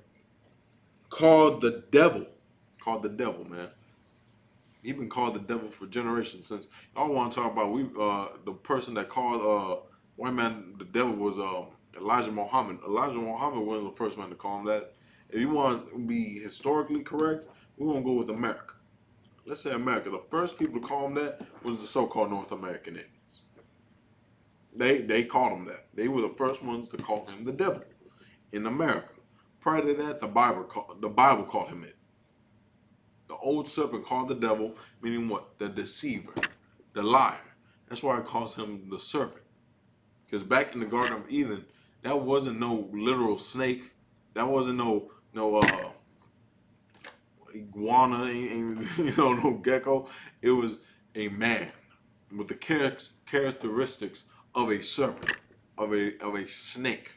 called the devil, man. He been called the devil for generations. Since y'all want to talk about the person that called one man the devil was Elijah Muhammad. Elijah Muhammad wasn't the first man to call him that. If you want to be historically correct, we won't go with America. Let's say America. The first people to call him that was the so-called North American Indians. They called him that. They were the first ones to call him the devil in America. Prior to that, the Bible called him it. The old serpent called the devil, meaning what? The deceiver, the liar. That's why it calls him the serpent. Because back in the Garden of Eden, that wasn't no literal snake. That wasn't no iguana, no gecko. It was a man with the characteristics of a serpent, of a snake.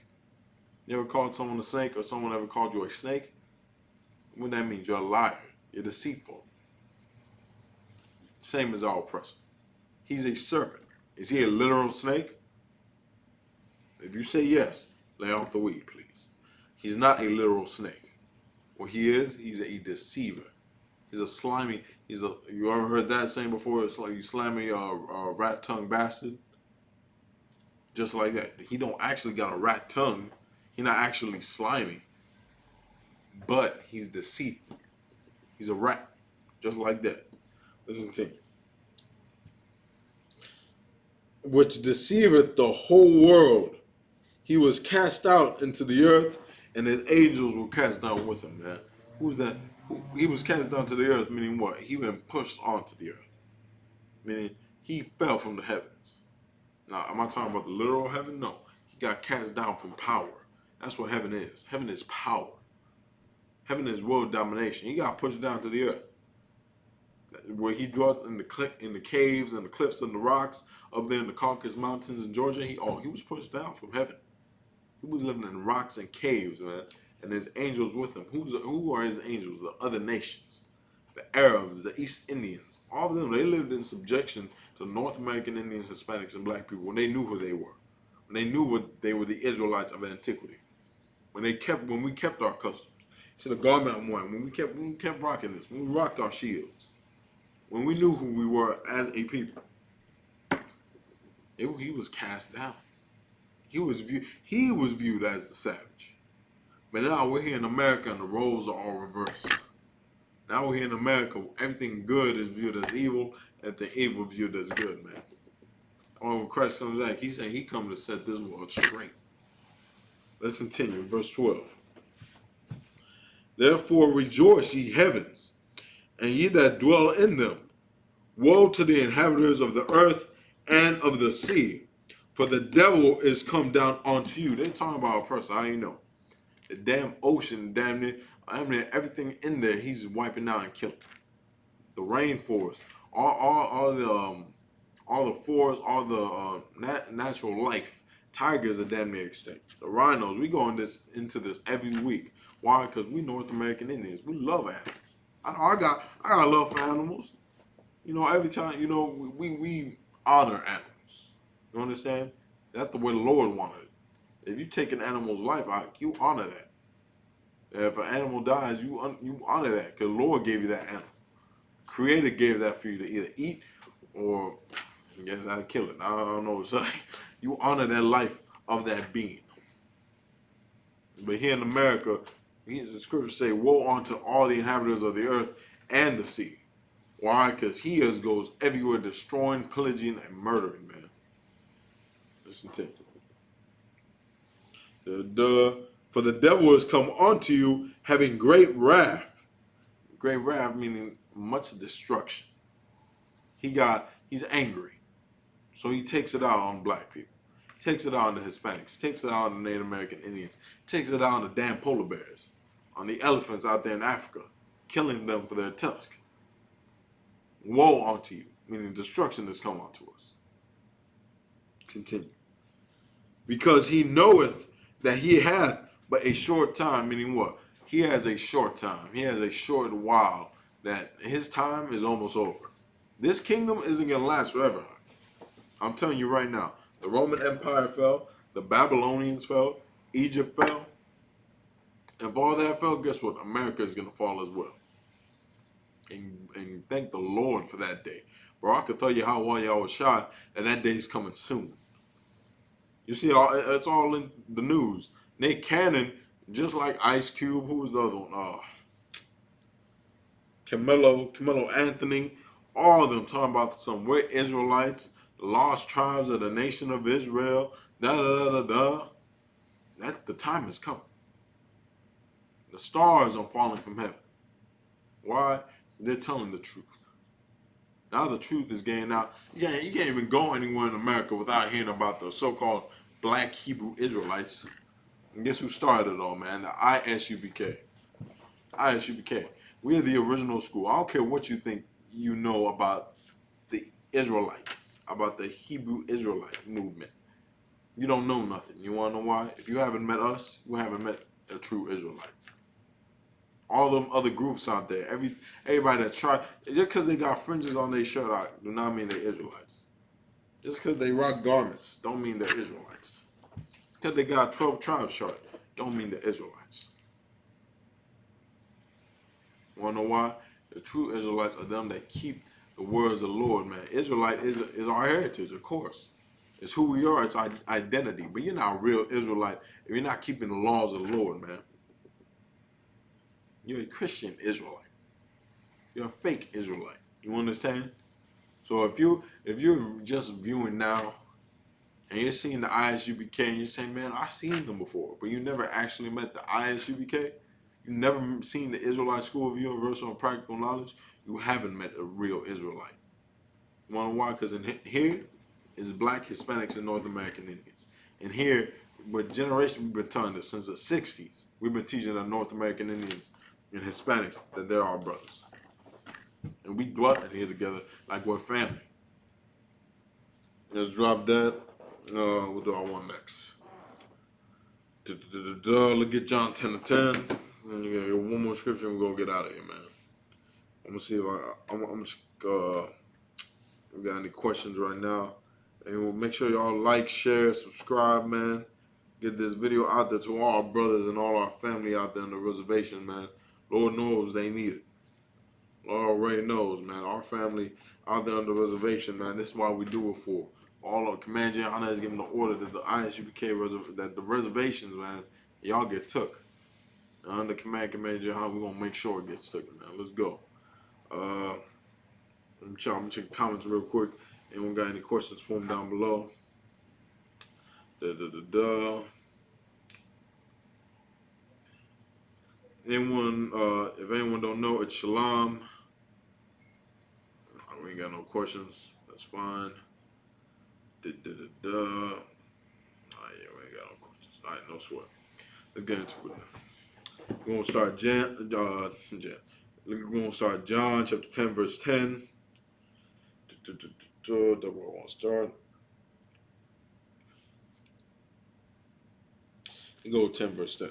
You ever called someone a snake, or someone ever called you a snake? What that means? You're a liar. You're deceitful. Same as our oppressor. He's a serpent. Is he a literal snake? If you say yes, lay off the weed, please. He's not a literal snake. What he is, he's a deceiver. He's a slimy. You ever heard that saying before? It's like you slimy rat tongue bastard. Just like that. He don't actually got a rat tongue. He's not actually slimy. But he's deceitful. He's a rat. Just like that. Let's continue. Which deceiveth the whole world. He was cast out into the earth, and his angels were cast down with him, man. Who's that? He was cast down to the earth, meaning what? He been pushed onto the earth. Meaning he fell from the heavens. Now, am I talking about the literal heaven? No. He got cast down from power. That's what heaven is. Heaven is power. Heaven is world domination. He got pushed down to the earth. Where he dwelt in the caves and the cliffs and the rocks up there in the Caucasus Mountains in Georgia, he was pushed down from heaven. He was living in rocks and caves, man. And his angels with him. Who are his angels? The other nations. The Arabs, the East Indians. All of them, they lived in subjection to North American Indians, Hispanics, and black people when they knew who they were. When they knew what they were, the Israelites of antiquity. When we kept our customs. See, the garment I'm wearing, when we kept rocking this, when we rocked our shields. When we knew who we were as a people. He was cast down. He was viewed as the savage. But now we're here in America and the roles are all reversed. Now we're here in America, everything good is viewed as evil, and the evil viewed as good, man. When Christ comes back, he's saying he comes to set this world straight. Let's continue, verse 12. Therefore rejoice, ye heavens, and ye that dwell in them. Woe to the inhabitants of the earth and of the sea, for the devil is come down onto you. They're talking about a person, I ain't know. The damn ocean, damn near everything in there, he's wiping out and killing. The rainforest, all the forests, all the natural life. Tigers are damn near extinct. The rhinos, we go into this every week. Why? Because we North American Indians, we love animals. I got a love for animals. Every time, we honor animals. You understand? That's the way the Lord wanted it. If you take an animal's life out, you honor that. If an animal dies, you honor that because the Lord gave you that animal. Creator gave that for you to either eat or, I guess, I'd kill it. I don't know what to say. You honor that life of that being. But here in America, the scriptures say, woe unto all the inhabitants of the earth and the sea. Why? Because he goes everywhere destroying, pillaging, and murdering, man. Listen to it. For the devil has come unto you having great wrath. Great wrath meaning much destruction. He's angry. So he takes it out on black people. He takes it out on the Hispanics. He takes it out on the Native American Indians. He takes it out on the damn polar bears. On the elephants out there in Africa. Killing them for their tusk. Woe unto you. Meaning destruction has come unto us. Continue. Because he knoweth that he hath but a short time. Meaning what? He has a short time. He has a short while that his time is almost over. This kingdom isn't going to last forever. I'm telling you right now. The Roman Empire fell. The Babylonians fell. Egypt fell. If all that fell, guess what? America is going to fall as well. And thank the Lord for that day. Bro, I could tell you how well y'all was shot, and that day's coming soon. You see, it's all in the news. Nick Cannon, just like Ice Cube, who was the other one? Camilo Anthony, all of them talking about some we're Israelites, the lost tribes of the nation of Israel, the time is coming. The stars are falling from heaven. Why? They're telling the truth. Now the truth is getting out. You can't even go anywhere in America without hearing about the so-called black Hebrew Israelites. And guess who started it all, man? The ISUBK. ISUBK. We are the original school. I don't care what you think you know about the Israelites, about the Hebrew Israelite movement. You don't know nothing. You want to know why? If you haven't met us, you haven't met a true Israelite. All them other groups out there, everybody that try, just because they got fringes on their shirt out, do not mean they're Israelites. Just because they rock garments, don't mean they're Israelites. Just because they got 12 tribes shirt, don't mean they're Israelites. Want to know why? The true Israelites are them that keep the words of the Lord, man. Israelite is our heritage, of course. It's who we are. It's our identity. But you're not a real Israelite if you're not keeping the laws of the Lord, man. You're a Christian Israelite. You're a fake Israelite. You understand? So if you're just viewing now and you're seeing the ISUBK and you're saying, man, I've seen them before, but you never actually met the ISUBK, you never seen the Israelite School of Universal and Practical Knowledge, you haven't met a real Israelite. You want to know why? Because here is black, Hispanics, and North American Indians. And here, with generation, we've been telling this since the 60s. We've been teaching the North American Indians and Hispanics that they're our brothers. And we dwell here together like we're family. Let's drop that. What do I want next? Look at John 10 to 10. And you got one more scripture and we're going to get out of here, man. I'm going to see if we got any questions right now. And we'll make sure y'all like, share, subscribe, man. Get this video out there to all our brothers and all our family out there on the reservation, man. Lord knows they need it. Lord already knows, man. Our family out there on the reservation, man. This is why we do it for. All of Command Jehana is giving the order that the ISUBK that the reservations, man, y'all get took. Under Command Jehana, we're gonna make sure it gets taken, man. Let's go. I'm gonna check the comments real quick. Anyone got any questions for them down below? Anyone, if anyone don't know, it's Shalom. We ain't got no questions. That's fine. Oh, yeah, we ain't got no questions. All right, no sweat. Let's get into it now. We're gonna start We're gonna start John chapter 10, verse 10. That's where I want to start. You go 10, verse 10.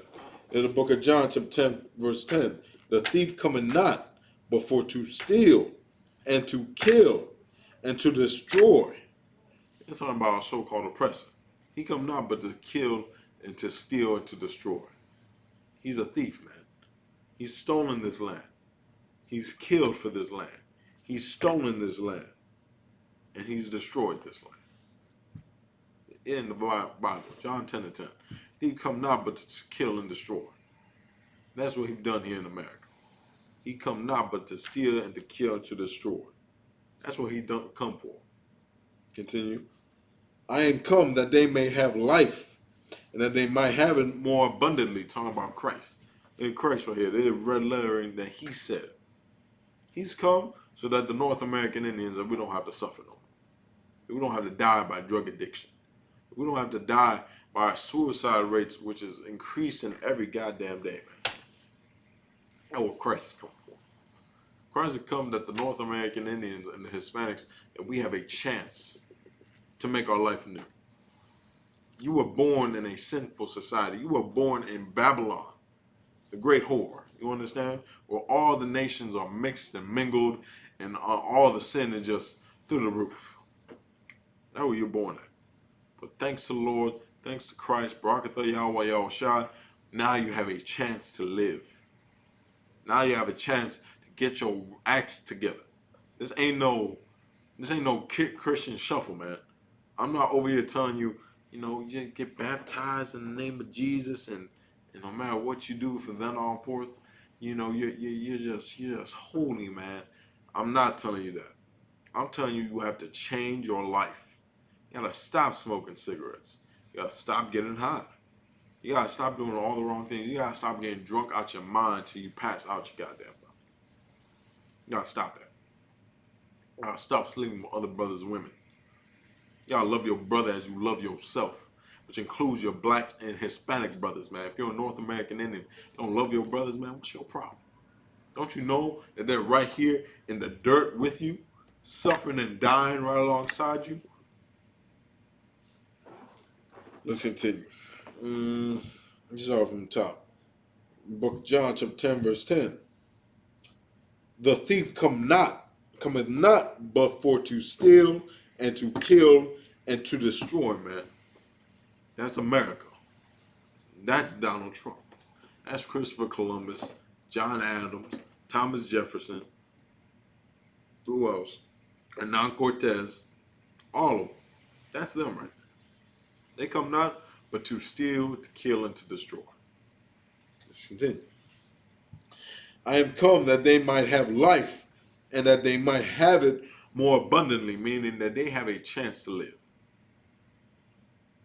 In the book of John, chapter 10, verse 10, the thief cometh not, but for to steal, and to kill, and to destroy. They're talking about our so-called oppressor. He come not, but to kill, and to steal, and to destroy. He's a thief, man. He's stolen this land. He's killed for this land. He's stolen this land. And he's destroyed this land. In the Bible, John 10 and 10. He come not but to kill and destroy. That's what he's done here in America. He come not but to steal and to kill and to destroy. That's what he done come for. Continue. I am come that they may have life and that they might have it more abundantly. Talking about Christ. In Christ right here, they're red lettering that he said. He's come so that the North American Indians, that we don't have to suffer no more. We don't have to die by drug addiction. We don't have to die by our suicide rates, which is increasing every goddamn day, man. That's what Christ has come for. Christ has come that the North American Indians and the Hispanics, that we have a chance to make our life new. You were born in a sinful society. You were born in Babylon, the great whore. You understand? Where all the nations are mixed and mingled, and all the sin is just through the roof. That's where you're born at. But thanks to the Lord, thanks to Christ, Barakatha Yahweh Yahushua, now you have a chance to live. Now you have a chance to get your acts together. This ain't no Christian shuffle, man. I'm not over here telling you, you get baptized in the name of Jesus, and no matter what you do from then on forth, you're just holy, man. I'm not telling you that. I'm telling you, you have to change your life. You gotta stop smoking cigarettes. You gotta stop getting high. You gotta stop doing all the wrong things. You gotta stop getting drunk out your mind till you pass out your goddamn body. You gotta stop that. You gotta stop sleeping with other brothers and women. You gotta love your brother as you love yourself, which includes your black and Hispanic brothers, man. If you're a North American Indian, you don't love your brothers, man, what's your problem? Don't you know that they're right here in the dirt with you, suffering and dying right alongside you? Let's continue. Let's start from the top. Book of John, chapter 10, verse 10. The thief cometh not but for to steal and to kill and to destroy, man. That's America. That's Donald Trump. That's Christopher Columbus, John Adams, Thomas Jefferson. Who else? Hernan Cortez. All of them. That's them right there. They come not but to steal, to kill, and to destroy. Let's continue. I am come that they might have life, and that they might have it more abundantly, meaning that they have a chance to live.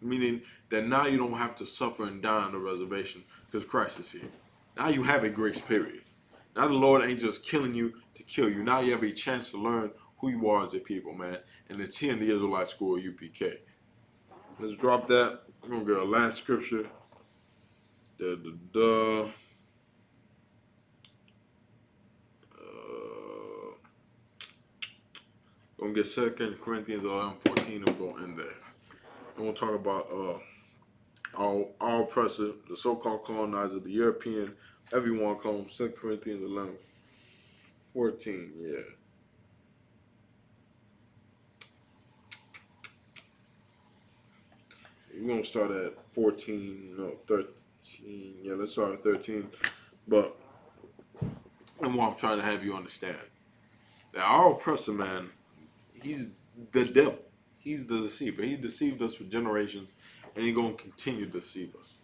Meaning that now you don't have to suffer and die on the reservation because Christ is here. Now you have a grace period. Now the Lord ain't just killing you to kill you. Now you have a chance to learn who you are as a people, man. And it's here in the Israelite School of UPK. Let's drop that. I'm going to get a last scripture. Gonna get 2 Corinthians 11:14 and go in there. And we'll talk about our oppressor, the so-called colonizer, the European, everyone call him 2 Corinthians 11:14. Yeah. We're gonna start at 14, no, 13. Yeah, let's start at 13. But and what I'm trying to have you understand, that our oppressor, man, he's the devil. He's the deceiver. He deceived us for generations, and he's going to continue to deceive us.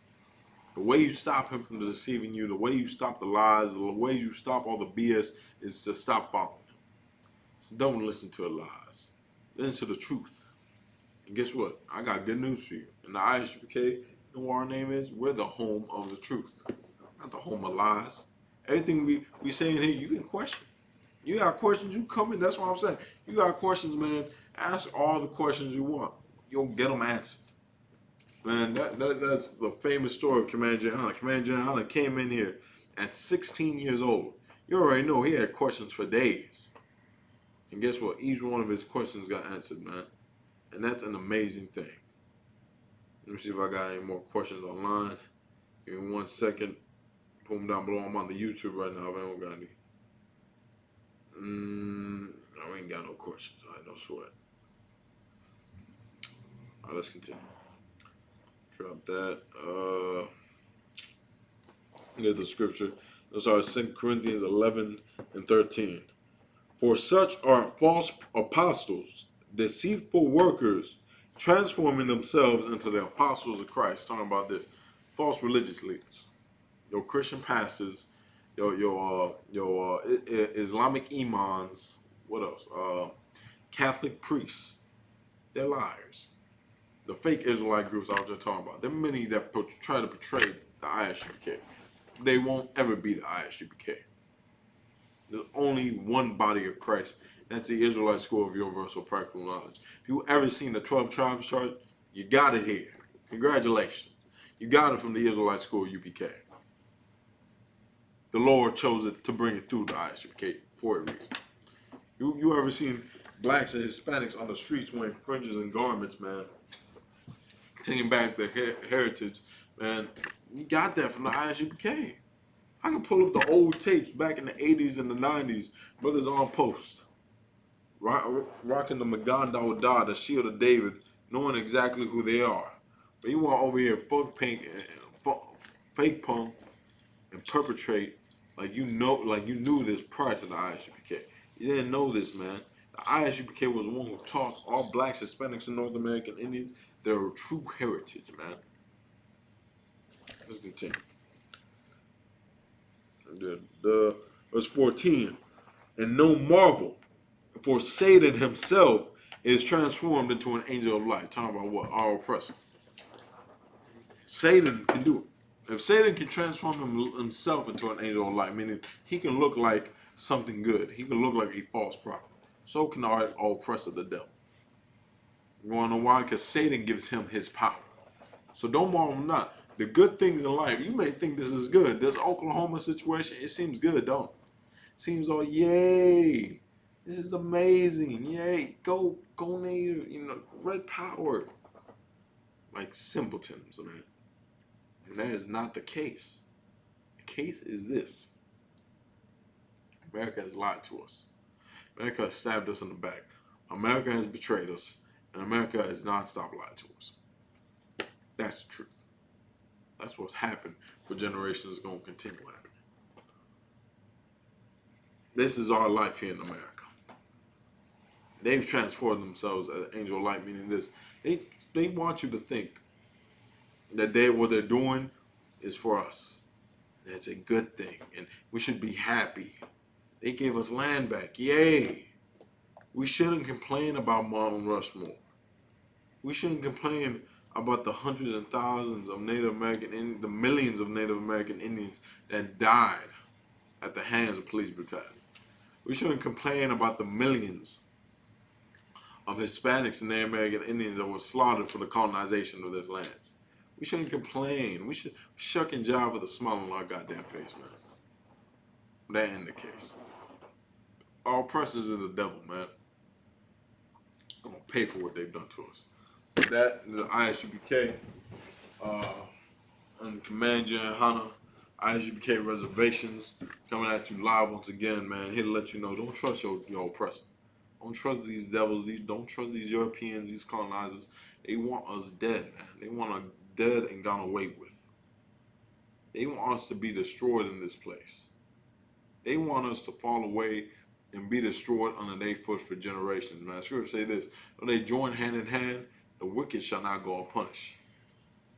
The way you stop him from deceiving you, the way you stop the lies, the way you stop all the BS is to stop following him. So don't listen to the lies. Listen to the truth. And guess what? I got good news for you. In the ISUPK, you know what our name is? We're the home of the truth. Not the home of lies. Everything we say in here, you can question. You got questions, you come in. That's what I'm saying. You got questions, man. Ask all the questions you want. You'll get them answered. Man, that's the famous story of Commander John. Commander John came in here at 16 years old. You already know he had questions for days. And guess what? Each one of his questions got answered, man. And that's an amazing thing. Let me see if I got any more questions online. Give me 1 second. Put them down below. I'm on the YouTube right now. If I don't got any. I ain't got no questions. All right, no sweat. All right, let's continue. Drop that. Get the scripture. Let's start 2 Corinthians 11:13. For such are false apostles, deceitful workers, transforming themselves into the apostles of Christ. Talking about this. False religious leaders. Your Christian pastors, your Islamic imams, what else? Catholic priests. They're liars. The fake Israelite groups I was just talking about. There are many that try to portray the ISUPK. They won't ever be the ISUPK. There's only one body of Christ. That's the Israelite School of Universal Practical Knowledge. If you ever seen the 12 Tribes chart, you got it here. Congratulations. You got it from the Israelite School of UPK. The Lord chose it to bring it through the ISUPK for a reason. You ever seen blacks and Hispanics on the streets wearing fringes and garments, man? Taking back the heritage, man. You got that from the ISUPK. I can pull up the old tapes back in the 80s and the 90s. Brothers on post. Rocking the Maganda Da, the Shield of David, knowing exactly who they are. But you want over here fake punk and perpetrate like you knew this prior to the ISUPK. You didn't know this, man. The ISUPK was the one who taught all blacks, Hispanics, and North American Indians their true heritage, man. Let's continue. Verse 14. And no marvel, for Satan himself is transformed into an angel of light. Talking about what? Our oppressor. Satan can do it. If Satan can transform himself into an angel of light, meaning he can look like something good, he can look like a false prophet, so can our oppressor, the devil. You want to know why? Because Satan gives him his power. So don't marvel not. The good things in life, you may think this is good. This Oklahoma situation, it seems good, don't it? Seems all yay. This is amazing. Yay. Go Native, red power. Like simpletons, man. And that is not the case. The case is this. America has lied to us. America has stabbed us in the back. America has betrayed us. And America has non-stop lied to us. That's the truth. That's what's happened for generations. Is going to continue happening. This is our life here in America. They've transformed themselves as angel of light, meaning this. They want you to think that what they're doing is for us. And it's a good thing. And we should be happy. They gave us land back. Yay. We shouldn't complain about Mount Rushmore. We shouldn't complain about the hundreds and thousands of Native American, the millions of Native American Indians that died at the hands of police brutality. We shouldn't complain about the millions of Hispanics and Native American Indians that were slaughtered for the colonization of this land. We shouldn't complain. We should shuck and jive with a smile on our goddamn face, man. That ain't the case. Our oppressors are the devil, man. I'm gonna pay for what they've done to us. That, the ISUPK, and Command Gen Hana, ISUPK reservations, coming at you live once again, man. Here to let you know, don't trust your oppressor. Don't trust these devils. Don't trust these Europeans, these colonizers. They want us dead, man. They want us dead and gone away with. They want us to be destroyed in this place. They want us to fall away and be destroyed under their foot for generations, man. Scripture say this: when they join hand in hand, the wicked shall not go unpunished.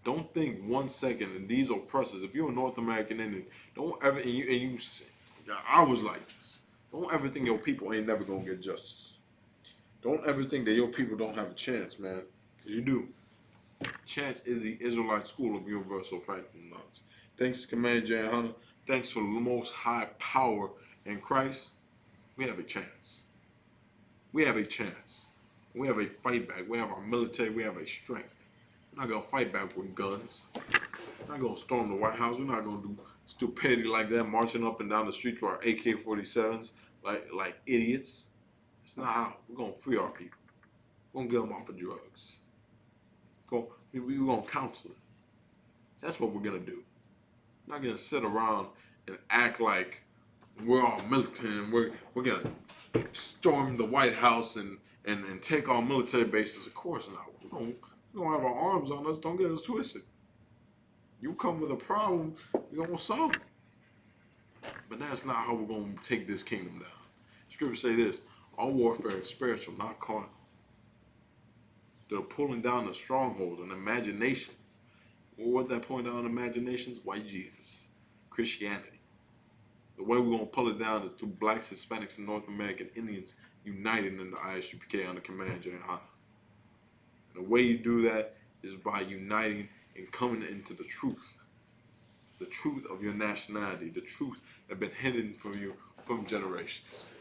Don't think 1 second that these oppressors, if you're a North American Indian, don't ever, I was like this. Don't ever think your people ain't never gonna get justice. Don't ever think that your people don't have a chance, man. Because you do. Chance is the Israelite School of Universal Practical Knowledge. Thanks to Command J. Hunter. Thanks for the most high power in Christ. We have a chance. We have a chance. We have a fight back. We have our military. We have a strength. We're not going to fight back with guns. We're not going to storm the White House. We're not going to do stupidity like that, marching up and down the street to our AK-47s like idiots. It's not how. We're going to free our people. We're going to get them off of drugs. We're going to counsel it. That's what we're going to do. We're not going to sit around and act like we're all militant. We're going to storm the White House and take our military bases. Of course not. We don't have our arms on us. Don't get us twisted. You come with a problem, we're going to solve it. But that's not how we're going to take this kingdom down. Scripture say this: all warfare is spiritual, not carnal. They're pulling down the strongholds and imaginations. Well, what that point down imaginations? White Jesus. Christianity. The way we're going to pull it down is through blacks, Hispanics, and North American Indians uniting in the ISUPK under Command J. Hana. The way you do that is by uniting and coming into the truth of your nationality, the truth that been hidden from you from generations.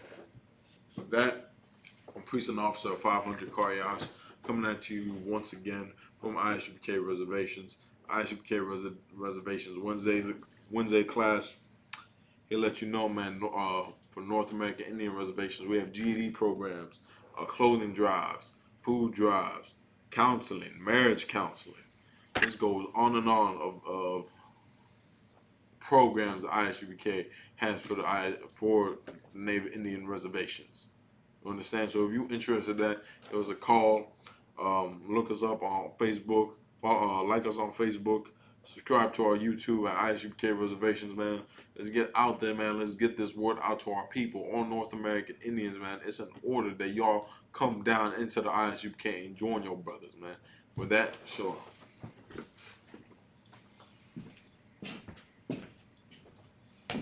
With that, I'm Priest and Officer of 500 Karyash, coming at you once again from ISUPK Reservations. ISUPK Reservations Wednesday class. He'll let you know, man, for North American Indian reservations, we have GED programs, clothing drives, food drives, counseling, marriage counseling. This goes on and on of programs the ISUPK has for Native Indian reservations. You understand? So if you're interested in that, there was a call. Look us up on Facebook. Like us on Facebook. Subscribe to our YouTube at ISUPK Reservations, man. Let's get out there, man. Let's get this word out to our people, all North American Indians, man. It's an order that y'all come down into the ISUPK and join your brothers, man. With that, sure.